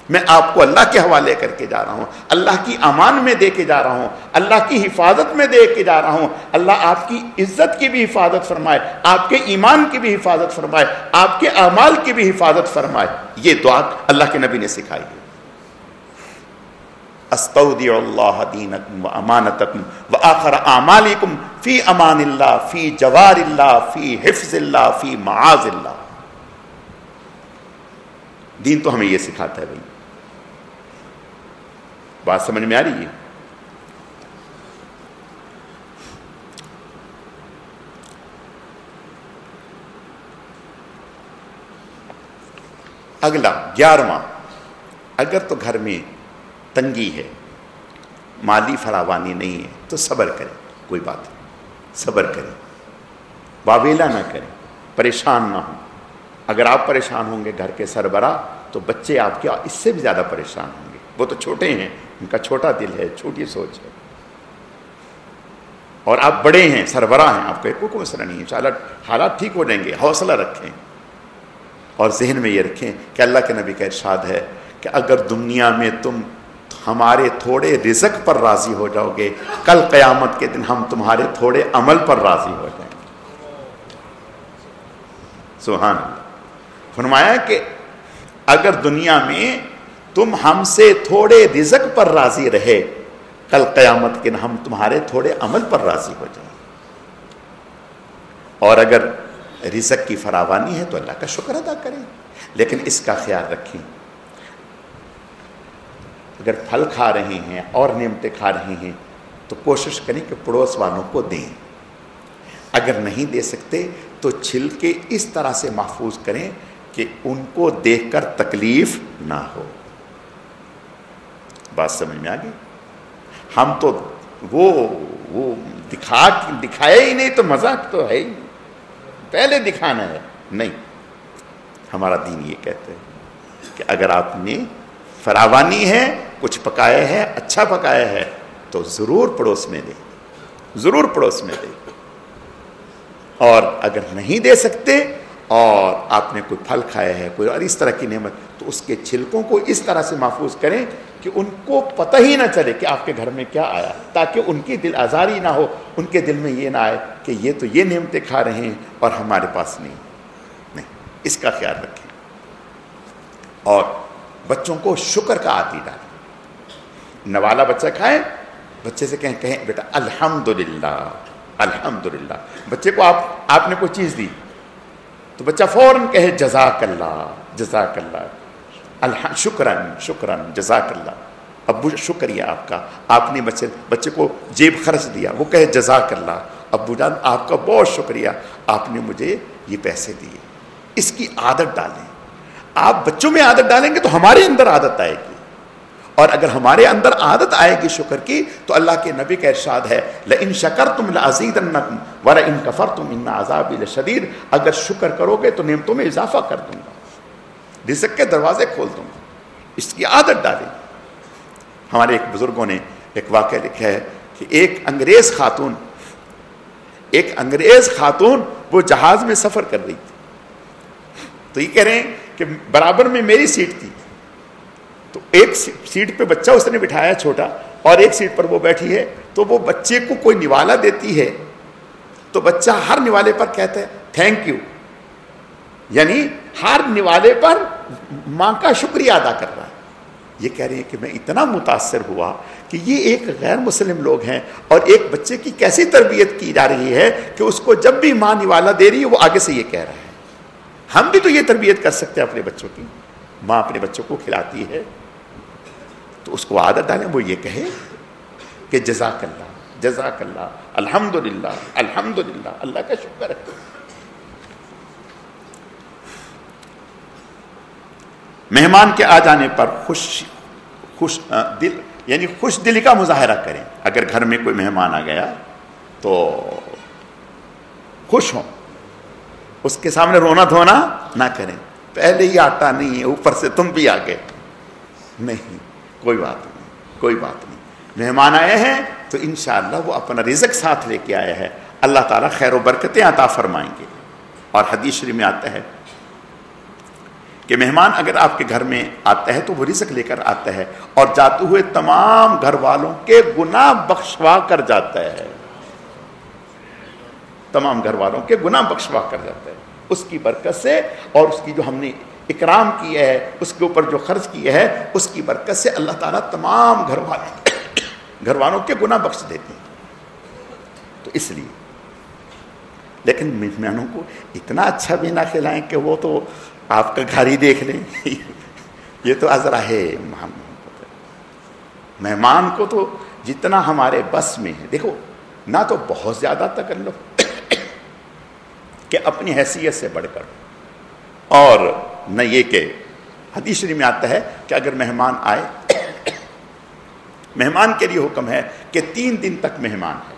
میں آپ کو اللہ کے حوالے کر کے جا رہا ہوں, اللہ کی امان میں دے کے جا رہا ہوں, اللہ کی حفاظت میں دے کے جا رہا ہوں. اللہ آپ کی عزت کی بھی حفاظت فرمائے, آپ کے ایمان کی بھی حفاظت فرمائے, آپ کے اعمال کی بھی حفاظت فرمائے. یہ دعا اللہ کے نبی نے سکھائی ہے. استودع اللہ دینکم و امانتکم و آخر اعمالکم فی امان اللہ, فی جوار اللہ, فی حفظ اللہ, فی معاذ اللہ. دین تو ہمیں یہ سکھاتا ہے. بھائی بات سمجھ میں آ رہی ہے؟ اگلا 11واں, اگر تو گھر میں تنگی ہے, مالی فراوانی نہیں ہے, تو صبر کریں. کوئی بات نہیں, صبر کریں, واویلا نہ کریں, پریشان نہ ہوں. اگر آپ پریشان ہوں گے گھر کے سربراہ, تو بچے آپ کے اس سے بھی زیادہ پریشان ہوں گے. وہ تو چھوٹے ہیں, ان کا چھوٹا دل ہے, چھوٹی سوچ ہے, اور آپ بڑے ہیں, سربراہ ہیں, آپ کا کوئی مسئلہ نہیں ہے. حالات ٹھیک ہو جائیں گے, حوصلہ رکھیں. اور ذہن میں یہ رکھیں کہ اللہ کے نبی کا ارشاد ہے کہ اگر دنیا میں تم ہمارے تھوڑے رزق پر راضی ہو جاؤ گے, کل قیامت کے دن ہم تمہارے تھوڑے عمل پر راضی ہو جائیں گے. سبحان اللہ. فرمایا کہ اگر دنیا میں تم ہم سے تھوڑے رزق پر راضی رہے, کل قیامت کے دن ہم تمہارے تھوڑے عمل پر راضی ہو جائیں. اور اگر رزق کی فراوانی ہے تو اللہ کا شکر ادا کریں, لیکن اس کا خیال رکھیں اگر پھل کھا رہے ہیں اور نعمتیں کھا رہے ہیں تو کوشش کریں کہ پڑوس والوں کو دیں. اگر نہیں دے سکتے تو چھلکے اس طرح سے محفوظ کریں کہ ان کو دیکھ کر تکلیف نہ ہو. بات سمجھ میں آ گئی؟ ہم تو وہ دکھایا ہی نہیں تو مذاق تو ہے ہی, پہلے دکھانا ہے. نہیں, ہمارا دین یہ کہتا ہے کہ اگر آپ نے فراوانی ہے, کچھ پکایا ہے, اچھا پکایا ہے, تو ضرور پڑوس میں دیں, ضرور پڑوس میں دیں. اور اگر نہیں دے سکتے اور آپ نے کوئی پھل کھایا ہے, کوئی اور اس طرح کی نعمت, تو اس کے چھلکوں کو اس طرح سے محفوظ کریں کہ ان کو پتہ ہی نہ چلے کہ آپ کے گھر میں کیا آیا, تاکہ ان کی دل آزاری نہ ہو, ان کے دل میں یہ نہ آئے کہ یہ تو یہ نعمتیں کھا رہے ہیں اور ہمارے پاس نہیں. اس کا خیال رکھیں. اور بچوں کو شکر کا عادی ڈالیں. نوالا بچہ کھائے, بچے سے کہیں بیٹا الحمدللہ الحمدللہ. بچے کو آپ نے کوئی چیز دی تو بچہ فوراً کہے جزاک اللہ جزاک اللہ, شکرن شکرن جزاک اللہ. ابو شکریہ آپ کا, آپ نے بچے کو جیب خرچ دیا, وہ کہے جزاک اللہ, ابو جان آپ کا بہت شکریہ, آپ نے مجھے یہ پیسے دیے. اس کی عادت ڈالیں. آپ بچوں میں عادت ڈالیں گے تو ہمارے اندر عادت آئے گی, اور اگر ہمارے اندر عادت آئے گی شکر کی تو اللہ کے نبی کا ارشاد ہے لئن شکرتم لازیدنکم ولئن کفرتم ان عذابی لشدید، اگر شکر کرو گے تو نعمتوں میں اضافہ کر دوں گا، رزق کے دروازے کھول دوں گا، اس کی عادت ڈالیں۔ ہمارے ایک بزرگوں نے ایک واقعہ لکھا ہے کہ ایک انگریز خاتون وہ جہاز میں سفر کر رہی تھی، تو یہ کہہ رہے ہیں کہ برابر میں میری سیٹ تھی، تو ایک سیٹ پہ بچہ اس نے بٹھایا چھوٹا اور ایک سیٹ پر وہ بیٹھی ہے، تو وہ بچے کو کوئی نوالا دیتی ہے تو بچہ ہر نوالے پر کہتا ہے تھینک یو، یعنی ہر نوالے پر ماں کا شکریہ ادا کر رہا ہے۔ یہ کہہ رہے ہیں کہ میں اتنا متاثر ہوا کہ یہ ایک غیر مسلم لوگ ہیں اور ایک بچے کی کیسی تربیت کی جا رہی ہے کہ اس کو جب بھی ماں نوالا دے رہی ہے وہ آگے سے یہ کہہ رہا ہے۔ ہم بھی تو یہ تربیت کر سکتے ہیں اپنے بچوں کی، ماں اپنے بچوں کو کھلاتی ہے تو اس کو عادت ڈالیں، وہ یہ کہے کہ جزاک اللہ، الحمدللہ، الحمدللہ، اللہ کا شکر ہے۔ مہمان کے آ جانے پر خوش دلی کا مظاہرہ کریں۔ اگر گھر میں کوئی مہمان آ گیا تو خوش ہوں، اس کے سامنے رونا دھونا نہ کریں، پہلے ہی آٹا نہیں ہے اوپر سے تم بھی آگے، نہیں، کوئی بات نہیں، مہمان آئے ہیں تو انشاءاللہ وہ اپنا رزق ساتھ لے کے آیا ہے، اللہ تعالیٰ خیر و برکتیں عطا فرمائیں گے۔ اور حدیث شریف میں آتا ہے کہ مہمان اگر آپ کے گھر میں آتا ہے تو وہ رزق لے کر آتا ہے اور جاتے ہوئے تمام گھر والوں کے گناہ بخشوا کر جاتا ہے، تمام گھر والوں کے گناہ بخشوا کر جاتا ہے اس کی برکت سے، اور اس کی جو ہم نے اکرام کیا ہے، اس کے اوپر جو خرچ کیا ہے، اس کی برکت سے اللہ تعالیٰ تمام گھر والوں کے گناہ بخش دیتے ہیں۔ تو اس لیے لیکن مہمانوں کو اتنا اچھا بھی نہ کھلائیں کہ وہ تو آپ کا گھر ہی دیکھ لیں، یہ تو عذرا ہے۔ مہمان کو تو جتنا ہمارے بس میں ہے، دیکھو نہ تو بہت زیادہ تکلف کہ اپنی حیثیت سے بڑھ کر، اور نہ یہ کہ حدیث شریف میں آتا ہے کہ اگر مہمان آئے، مہمان کے لیے حکم ہے کہ 3 دن تک مہمان ہے،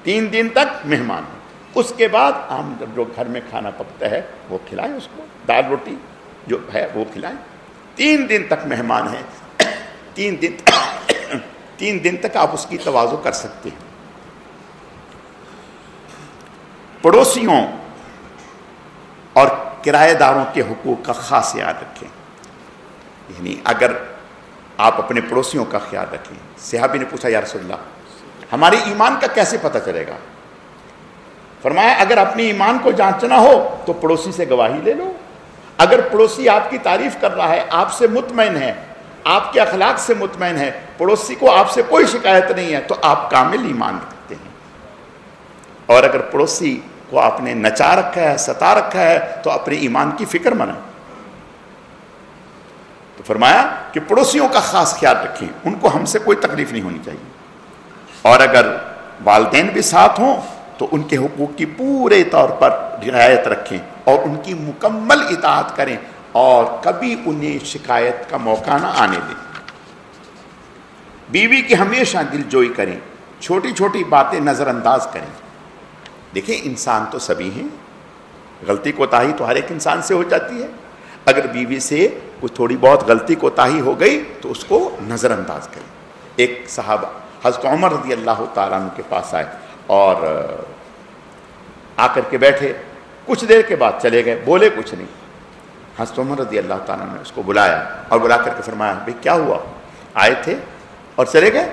3 دن تک مہمان ہے، اس کے بعد عام جو گھر میں کھانا پکتا ہے وہ کھلائیں، اس کو دال روٹی جو ہے وہ کھلائیں۔ 3 دن تک مہمان ہے، 3 دن تک آپ اس کی تواضع کر سکتے ہیں۔ پڑوسیوں اور کرایہ داروں کے حقوق کا خاص یاد رکھیں، یعنی اگر آپ اپنے پڑوسیوں کا خیال رکھیں۔ صحابی نے پوچھا یا رسول اللہ ہمارے ایمان کا کیسے پتہ چلے گا؟ فرمایا اگر اپنی ایمان کو جانچنا ہو تو پڑوسی سے گواہی لے لو، اگر پڑوسی آپ کی تعریف کر رہا ہے، آپ سے مطمئن ہے، آپ کے اخلاق سے مطمئن ہے، پڑوسی کو آپ سے کوئی شکایت نہیں ہے، تو آپ کامل ایمان رکھتے ہیں۔ اور اگر پڑوسی کو آپ نے نچا رکھا ہے، ستا رکھا ہے، تو اپنے ایمان کی فکر منائیں۔ تو فرمایا کہ پڑوسیوں کا خاص خیال رکھیں، ان کو ہم سے کوئی تکلیف نہیں ہونی چاہیے، اور اگر والدین بھی ساتھ ہوں تو ان کے حقوق کی پورے طور پر رعایت رکھیں اور ان کی مکمل اطاعت کریں، اور کبھی انہیں شکایت کا موقع نہ آنے دیں۔ بیوی کی ہمیشہ دلجوئی کریں، چھوٹی چھوٹی باتیں نظر انداز کریں۔ دیکھیں انسان تو سبھی ہیں، غلطی کوتاہی تو ہر ایک انسان سے ہو جاتی ہے، اگر بیوی سے کچھ تھوڑی بہت غلطی کوتاہی ہو گئی تو اس کو نظر انداز کریں۔ ایک صحابہ حضرت عمر رضی اللہ تعالیٰ عنہ کے پاس آئے اور آ کر کے بیٹھے، کچھ دیر کے بعد چلے گئے، بولے کچھ نہیں۔ حضرت عمر رضی اللہ تعالیٰ نے اس کو بلایا اور بلا کر کے فرمایا بھئی کیا ہوا؟ آئے تھے اور چلے گئے؟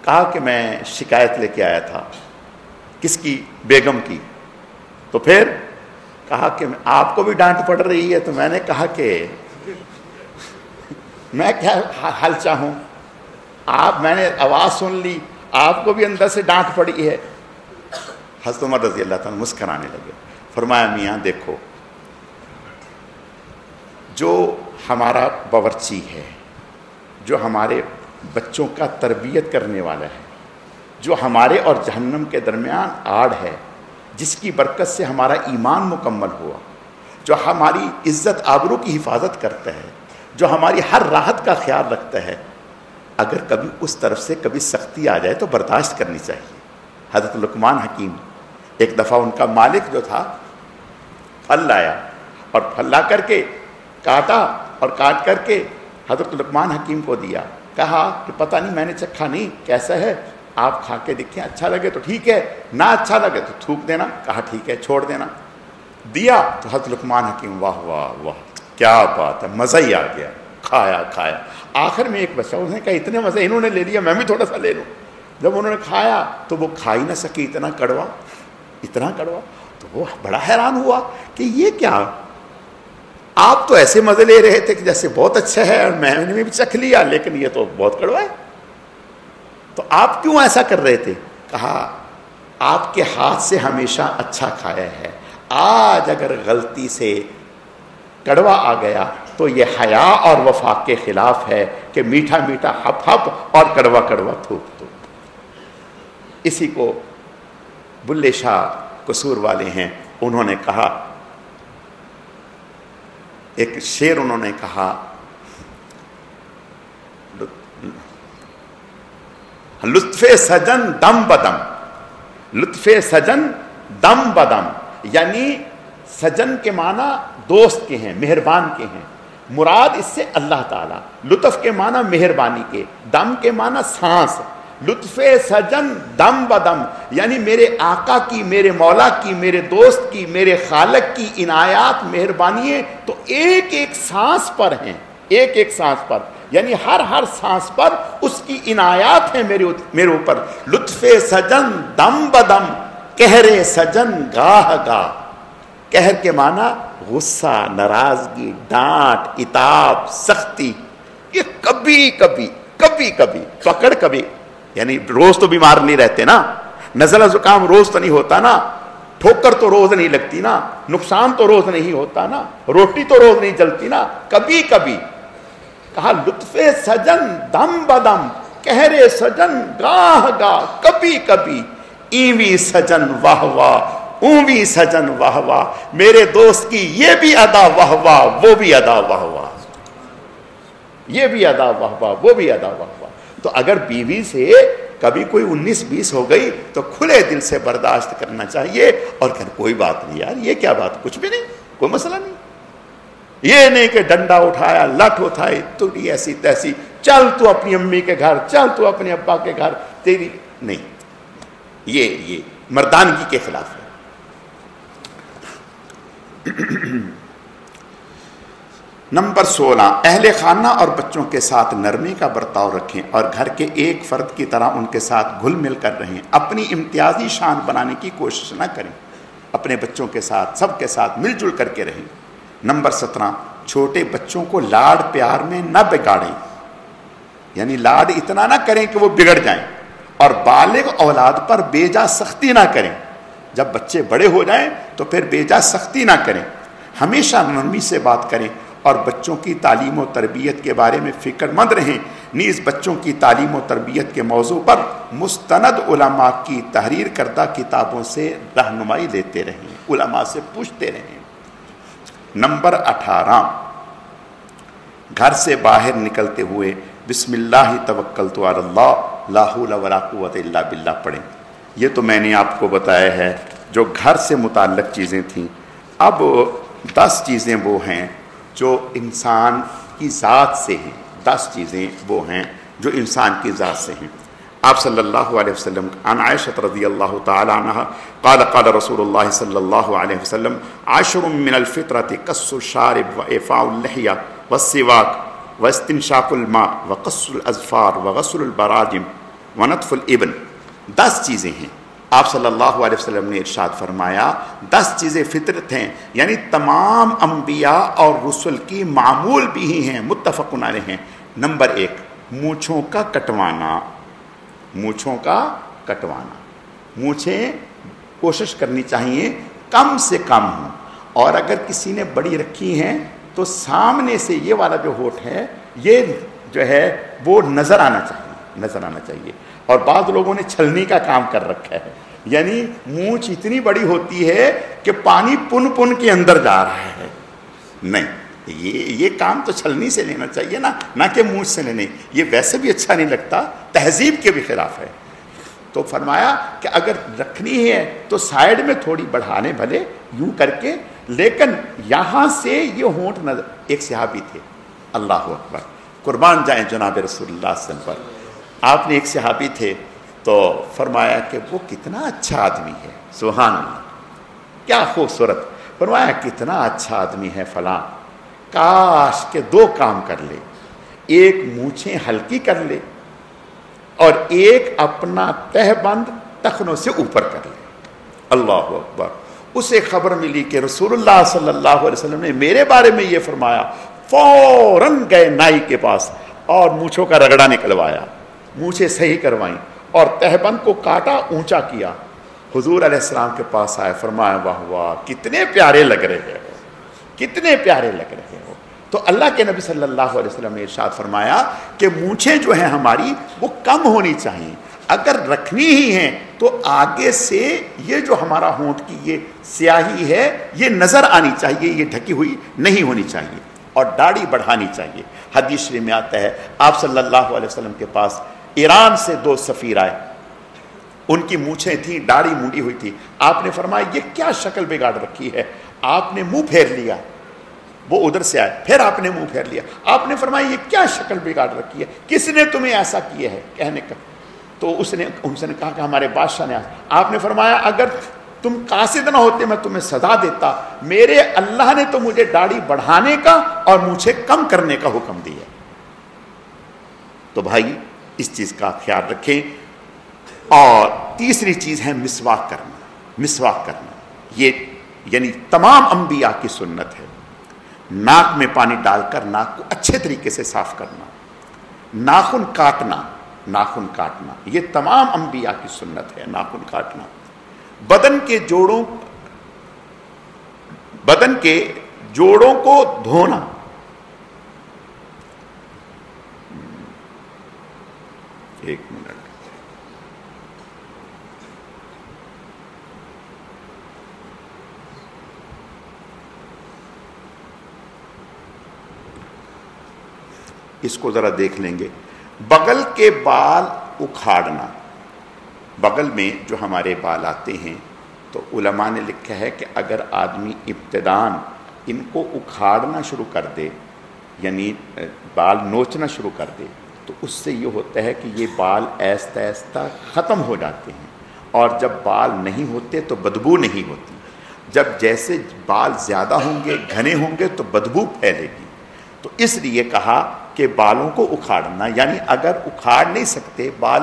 کہا کہ میں شکایت لے کے آیا تھا۔ کس کی؟ بیگم کی۔ تو پھر کہا کہ آپ کو بھی ڈانٹ پڑ رہی ہے، تو میں نے کہا کہ میں کیا حل چاہوں، میں نے آواز سن لی، آپ کو بھی اندر سے ڈانٹ پڑی ہے۔ حضرت عمر رضی اللہ تعالیٰ مسکرانے لگے، فرمایا میاں دیکھو، جو ہمارا باورچی ہے، جو ہمارے بچوں کا تربیت کرنے والا ہے، جو ہمارے اور جہنم کے درمیان آڑ ہے، جس کی برکت سے ہمارا ایمان مکمل ہوا، جو ہماری عزت آبرو کی حفاظت کرتا ہے، جو ہماری ہر راحت کا خیال رکھتا ہے، اگر کبھی اس طرف سے کبھی سختی آ جائے تو برداشت کرنی چاہیے۔ حضرت لقمان حکیم، ایک دفعہ ان کا مالک جو تھا پھل لایا اور پھل لا کر کے کاٹا اور کاٹ کر کے حضرت لقمان حکیم کو دیا، کہا کہ پتہ نہیں، میں نے چکھا نہیں، کیسا ہے، آپ کھا کے دیکھیں، اچھا لگے تو ٹھیک ہے، نہ اچھا لگے تو تھوک دینا۔ کہا ٹھیک ہے، چھوڑ دینا۔ دیا تو حضرت لقمان حکیم واہ واہ واہ کیا بات ہے، مزہ ہی آ گیا، کھایا کھایا۔ آخر میں ایک بچہ، اس نے کہا اتنے مزے انہوں نے لے لیا، میں بھی تھوڑا سا لے لوں۔ جب انہوں نے کھایا تو وہ کھا ہی نہ سکے، اتنا کڑوا اتنا کڑوا۔ تو وہ بڑا حیران ہوا کہ یہ کیا، آپ تو ایسے مزے لے رہے تھے کہ جیسے بہت اچھا ہے اور میں نے بھی چکھ لیا، لیکن یہ تو بہت کڑوا ہے، تو آپ کیوں ایسا کر رہے تھے؟ کہا آپ کے ہاتھ سے ہمیشہ اچھا کھایا ہے، آج اگر غلطی سے کڑوا آ گیا تو یہ حیا اور وفا کے خلاف ہے کہ میٹھا میٹھا ہپ ہپ اور کڑوا کڑوا تھوک تھوک۔ اسی کو بلے شاہ قصور والے ہیں، انہوں نے کہا، ایک شعر انہوں نے کہا، لطف سجن دم بدم، لطف سجن دم بدم، یعنی سجن کے معنی دوست کے ہیں، مہربان کے ہیں، مراد اس سے اللہ تعالیٰ، لطف کے معنی مہربانی کے، دم کے معنی سانس، لطف سجن دم بدم، یعنی میرے آقا کی، میرے مولا کی، میرے دوست کی، میرے خالق کی عنایات مہربانییں تو ایک ایک سانس پر ہیں، ایک ایک سانس پر، یعنی ہر ہر سانس پر اس کی عنایات ہیں میرے اوپر۔ لطف سجن دم بدم، قہر سجن گاہ گاہ، قہر کے معنی غصہ، ناراضگی، ڈانٹ، عتاب، سختی، یہ کبھی کبھی کبھی کبھی پکڑ، کبھی یعنی روز تو بیمار نہیں رہتے نا، نزلہ زکام روز تو نہیں ہوتا نا، ٹھوکر تو روز نہیں لگتی نا، نقصان تو روز نہیں ہوتا نا، روٹی تو روز نہیں جلتی نا، کبھی کبھی۔ کہا لطف سجن دم بدم، قہر سجن گاہ گاہ، کبھی کبھی، ایویں سجن واہ واہ، اونویں سجن واہ واہ، میرے دوست کی یہ بھی ادا واہ واہ، وہ بھی ادا واہ واہ، یہ بھی ادا واہ واہ، وہ بھی ادا واہ واہ۔ تو اگر بیوی سے کبھی کوئی 19-20 ہو گئی تو کھلے دل سے برداشت کرنا چاہیے اور کہ کوئی بات نہیں یار، یہ کیا بات، کچھ بھی نہیں، کوئی مسئلہ نہیں۔ یہ نہیں کہ ڈنڈا اٹھایا، لٹ اٹھائی، تو ایسی تیسی، چل تو اپنی امی کے گھر، چل تو اپنے ابا کے گھر، تیری نہیں، یہ مردانگی کے خلاف ہے۔ نمبر 16، اہل خانہ اور بچوں کے ساتھ نرمی کا برتاؤ رکھیں اور گھر کے ایک فرد کی طرح ان کے ساتھ گھل مل کر رہیں، اپنی امتیازی شان بنانے کی کوشش نہ کریں، اپنے بچوں کے ساتھ، سب کے ساتھ مل جل کر کے رہیں۔ نمبر 17، چھوٹے بچوں کو لاڈ پیار میں نہ بگاڑیں، یعنی لاڈ اتنا نہ کریں کہ وہ بگڑ جائیں، اور بالغ اولاد پر بے جا سختی نہ کریں، جب بچے بڑے ہو جائیں تو پھر بے جا سختی نہ کریں، ہمیشہ نرمی سے بات کریں اور بچوں کی تعلیم و تربیت کے بارے میں فکر مند رہیں، نیز بچوں کی تعلیم و تربیت کے موضوع پر مستند علماء کی تحریر کردہ کتابوں سے رہنمائی لیتے رہیں، علماء سے پوچھتے رہیں۔ نمبر 18، گھر سے باہر نکلتے ہوئے بسم اللہ توکلت علی اللہ لا حول ولا قوت الا باللہ پڑھیں۔ یہ تو میں نے آپ کو بتایا ہے جو گھر سے متعلق چیزیں تھیں۔ اب 10 چیزیں وہ ہیں جو انسان کی ذات سے ہیں، 10 چیزیں وہ ہیں جو انسان کی ذات سے ہیں۔ آپ صلی اللہ علیہ وسلم عن عائشہ رضی اللہ تعالی عنہ قال قال رسول اللہ صلی اللہ علیہ وسلم 10 من الفطرۃ قص الشارب وإعفاء اللحیہ والسواک واستنشاق الماء وقص الاظفار وغسل البراجم ونتف الابن۔ 10 چیزیں ہیں۔ آپ صلی اللہ علیہ وسلم نے ارشاد فرمایا 10 چیزیں فطرت ہیں، یعنی تمام انبیاء اور رسل کی معمول بھی ہی ہیں، متفق علیہ ہیں۔ نمبر 1، مونچھوں کا کٹوانا، مونچھوں کا کٹوانا، مونچھیں کوشش کرنی چاہیے کم سے کم ہوں، اور اگر کسی نے بڑی رکھی ہیں تو سامنے سے یہ والا جو ہونٹ ہے یہ جو ہے وہ نظر آنا چاہیے، نظر آنا چاہیے۔ اور بعض لوگوں نے چھلنی کا کام کر رکھا ہے، یعنی مونچھ اتنی بڑی ہوتی ہے کہ پانی پن پن کے اندر جا رہا ہے، نہیں، یہ کام تو چھلنی سے لینا چاہیے نا، نہ کہ منہ سے لینے، یہ ویسے بھی اچھا نہیں لگتا، تہذیب کے بھی خلاف ہے۔ تو فرمایا کہ اگر رکھنی ہے تو سائیڈ میں تھوڑی بڑھانے بھلے یوں کر کے، لیکن یہاں سے یہ ہونٹ نظر۔ ایک صحابی تھے، اللہ اکبر، قربان جائیں جناب رسول اللہ صلی اللہ علیہ وسلم پر، آپ نے ایک صحابی تھے تو فرمایا کہ وہ کتنا اچھا آدمی ہے، سبحان اللہ، کیا خوبصورت، فرمایا کتنا اچھا آدمی ہے فلاں، کاش کہ دو کام کر لے، ایک مونچھیں ہلکی کر لے اور ایک اپنا تہ بند ٹخنوں سے اوپر کر لے۔ اللہ اکبر، اسے خبر ملی کہ رسول اللہ صلی اللہ علیہ وسلم نے میرے بارے میں یہ فرمایا، فوراً گئے نائی کے پاس اور مونچھوں کا رگڑا نکلوایا، مونچھیں صحیح کروائیں اور تہبند کو کاٹا، اونچا کیا۔ حضور علیہ السلام کے پاس آئے، فرمایا واہ واہ کتنے پیارے لگ رہے ہو، کتنے پیارے لگ رہے ہو۔ تو اللہ کے نبی صلی اللہ علیہ وسلم نے ارشاد فرمایا کہ مونچھیں جو ہیں ہماری وہ کم ہونی چاہیے، اگر رکھنی ہی ہیں تو آگے سے یہ جو ہمارا ہونٹ کی یہ سیاہی ہے یہ نظر آنی چاہیے، یہ ڈھکی ہوئی نہیں ہونی چاہیے، اور داڑھی بڑھانی چاہیے۔ حدیث شریف میں آتا ہے آپ صلی اللہ علیہ وسلم کے پاس ایران سے 2 سفیر آئے، ان کی مونچھیں تھیں، داڑھی مونڈی ہوئی تھی، آپ نے فرمایا یہ کیا شکل بگاڑ رکھی ہے، آپ نے منہ پھیر لیا، وہ ادھر سے آئے، پھر آپ نے منہ پھیر لیا، آپ نے فرمایا یہ کیا شکل بگاڑ رکھی ہے، کس نے تمہیں ایسا کیا ہے، کہنے کا تو ان سے نے کہا کہ ہمارے بادشاہ نے۔ آپ نے فرمایا اگر تم قاصد نہ ہوتے میں تمہیں سزا دیتا، میرے اللہ نے تو مجھے داڑھی بڑھانے کا اور مجھے کم کرنے کا حکم دیا۔ تو بھائی اس چیز کا خیال رکھیں۔ اور تیسری چیز ہے مسواک کرنا، مسواک کرنا، یہ یعنی تمام انبیاء کی سنت ہے، ناک میں پانی ڈال کر ناک کو اچھے طریقے سے صاف کرنا، ناخن کاٹنا، ناخن کاٹنا، یہ تمام انبیاء کی سنت ہے، ناخن کاٹنا، بدن کے جوڑوں کو دھونا، ایک منٹ، اس کو ذرا دیکھ لیں گے۔ بغل کے بال اکھاڑنا، بغل میں جو ہمارے بال آتے ہیں تو علماء نے لکھا ہے کہ اگر آدمی ابتداً ان کو اکھاڑنا شروع کر دے، یعنی بال نوچنا شروع کر دے، تو اس سے یہ ہوتا ہے کہ یہ بال آہستہ آہستہ ختم ہو جاتے ہیں، اور جب بال نہیں ہوتے تو بدبو نہیں ہوتی، جب جیسے بال زیادہ ہوں گے، گھنے ہوں گے تو بدبو پھیلے گی۔ تو اس لیے کہا کہ بالوں کو اکھاڑنا، یعنی اگر اکھاڑ نہیں سکتے بال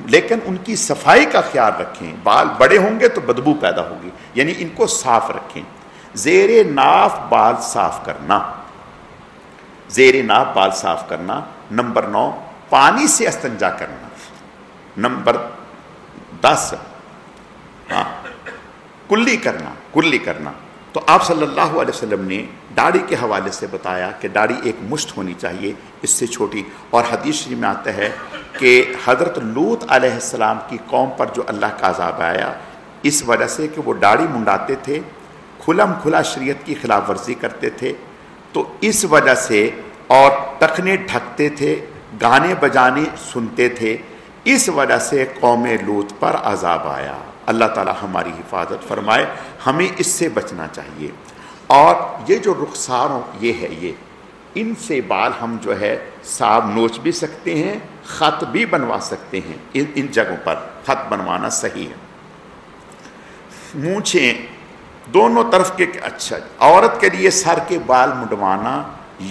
لیکن ان کی صفائی کا خیال رکھیں، بال بڑے ہوں گے تو بدبو پیدا ہوگی، یعنی ان کو صاف رکھیں۔ زیر ناف بال صاف کرنا، زیر ناف بال صاف کرنا۔ نمبر 9 پانی سے استنجا کرنا۔ نمبر 10 کلی کرنا۔ تو آپ صلی اللہ علیہ وسلم نے داڑھی کے حوالے سے بتایا کہ داڑھی ایک مشت ہونی چاہیے، اس سے چھوٹی، اور حدیث شریف میں آتا ہے کہ حضرت لوط علیہ السلام کی قوم پر جو اللہ کا عذاب آیا اس وجہ سے کہ وہ داڑھی منڈاتے تھے، کھلم کھلا شریعت کی خلاف ورزی کرتے تھے، تو اس وجہ سے، اور ٹخنے ڈھکتے تھے، گانے بجانے سنتے تھے، اس وجہ سے قوم لوط پر عذاب آیا۔ اللہ تعالی ہماری حفاظت فرمائے، ہمیں اس سے بچنا چاہیے۔ اور یہ جو رخساروں یہ ہے، یہ ان سے بال ہم جو ہے صاف نوچ بھی سکتے ہیں، خط بھی بنوا سکتے ہیں، ان جگہوں پر خط بنوانا صحیح ہے۔ مونچھیں دونوں طرف کے، اچھا عورت کے لیے سر کے بال منڈوانا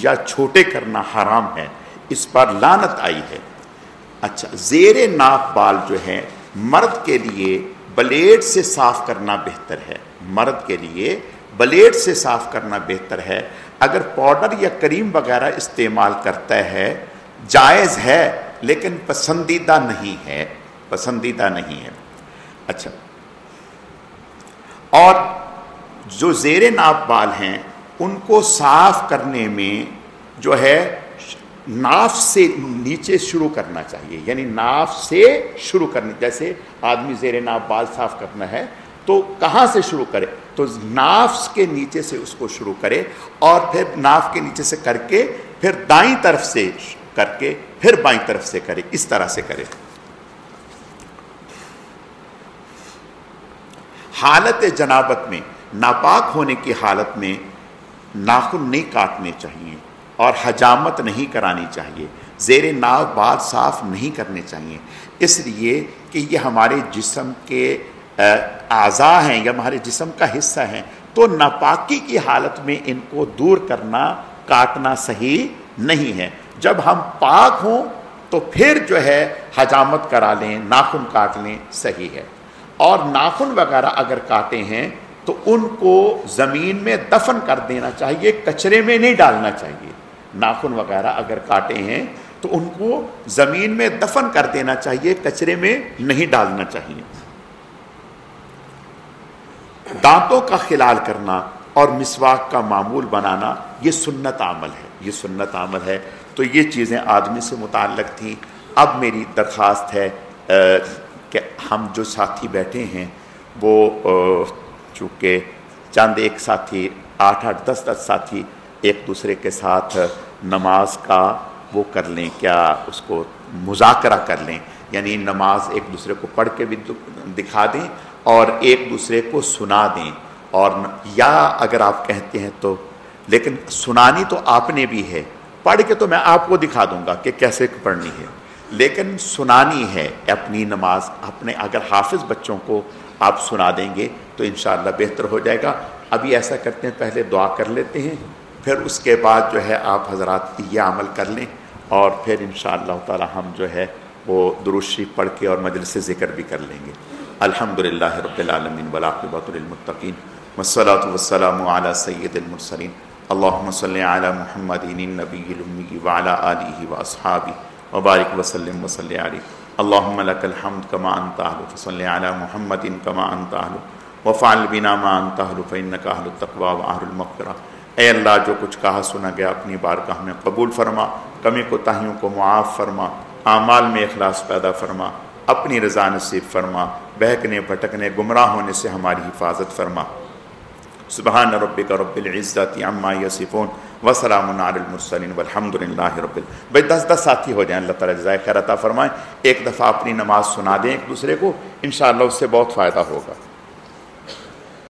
یا چھوٹے کرنا حرام ہے، اس پر لعنت آئی ہے۔ اچھا زیر ناف بال جو ہے مرد کے لیے بلیڈ سے صاف کرنا بہتر ہے، مرد کے لیے بلیڈ سے صاف کرنا بہتر ہے۔ اگر پاؤڈر یا کریم وغیرہ استعمال کرتا ہے جائز ہے، لیکن پسندیدہ نہیں ہے، پسندیدہ نہیں ہے۔ اچھا، اور جو زیر ناف بال ہیں ان کو صاف کرنے میں جو ہے ناف سے نیچے شروع کرنا چاہیے، یعنی ناف سے شروع کرنی، جیسے آدمی زیر ناف بال صاف کرنا ہے تو کہاں سے شروع کرے؟ تو ناف کے نیچے سے اس کو شروع کرے، اور پھر ناف کے نیچے سے کر کے پھر دائیں طرف سے کر کے پھر بائیں طرف سے کرے، اس طرح سے کرے۔ حالت جنابت میں، ناپاک ہونے کی حالت میں ناخن نہیں کاٹنے چاہیے اور حجامت نہیں کرانی چاہیے، زیر ناف بال صاف نہیں کرنے چاہیے، اس لیے کہ یہ ہمارے جسم کے اعضاء ہیں یا ہمارے جسم کا حصہ ہیں، تو ناپاکی کی حالت میں ان کو دور کرنا، کاٹنا صحیح نہیں ہے۔ جب ہم پاک ہوں تو پھر جو ہے حجامت کرا لیں، ناخن کاٹ لیں، صحیح ہے۔ اور ناخن وغیرہ اگر کاٹے ہیں تو ان کو زمین میں دفن کر دینا چاہیے، کچرے میں نہیں ڈالنا چاہیے۔ ناخن وغیرہ اگر کاٹے ہیں تو ان کو زمین میں دفن کر دینا چاہیے، کچرے میں نہیں ڈالنا چاہیے۔ دانتوں کا خلال کرنا اور مسواک کا معمول بنانا یہ سنت عمل ہے، یہ سنت عمل ہے۔ تو یہ چیزیں آدمی سے متعلق تھیں۔ اب میری درخواست ہے کہ ہم جو ساتھی بیٹھے ہیں وہ چونکہ چند ایک ساتھی 8 10 ساتھی ایک دوسرے کے ساتھ نماز کا وہ کر لیں، کیا اس کو مذاکرہ کر لیں، یعنی نماز ایک دوسرے کو پڑھ کے بھی دکھا دیں اور ایک دوسرے کو سنا دیں، اور یا اگر آپ کہتے ہیں تو، لیکن سنانی تو آپ نے بھی ہے، پڑھ کے تو میں آپ کو دکھا دوں گا کہ کیسے پڑھنی ہے، لیکن سنانی ہے اپنی نماز۔ اپنے اگر حافظ بچوں کو آپ سنا دیں گے تو انشاءاللہ بہتر ہو جائے گا۔ ابھی ایسا کرتے ہیں، پہلے دعا کر لیتے ہیں، پھر اس کے بعد جو ہے آپ حضرات یہ عمل کر لیں، اور پھر انشاءاللہ تعالی ہم جو ہے وہ درود شریف پڑھ کے اور مجلس ذکر بھی کر لیں گے۔ الحمدللہ رب العالمین والعاقبۃ للمتقین والصلاۃ والسلام علی سید المرسلین اللہم صلی علی محمد النبی الامی وعلی آلہ واصحابہ وبارک وسلم وصلی علیہ اللہم لک الحمد کما انت اہل فصلی علی محمد کما انت اہل وفعل بنا ما انت اہل فانک اہل التقوی واہل المغفرہ۔ اے اللہ، جو کچھ کہا سنا گیا اپنی بارگاہ میں قبول فرما، کمی کوتاہیوں کو معاف فرما، اعمال میں اخلاص پیدا فرما، اپنی رضا نصیب فرما، بہکنے بھٹکنے گمراہ ہونے سے ہماری حفاظت فرما۔ سبحان ربک رب العزت عما یصفون وسلام علی المرسلین والحمد للہ رب العالمین۔ بھائی 10 ساتھی ہو جائیں، اللہ تعالیٰ جزائے خیر عطا فرمائیں۔ ایک دفعہ اپنی نماز سنا دیں ایک دوسرے کو، انشاءاللہ اس سے بہت فائدہ ہوگا۔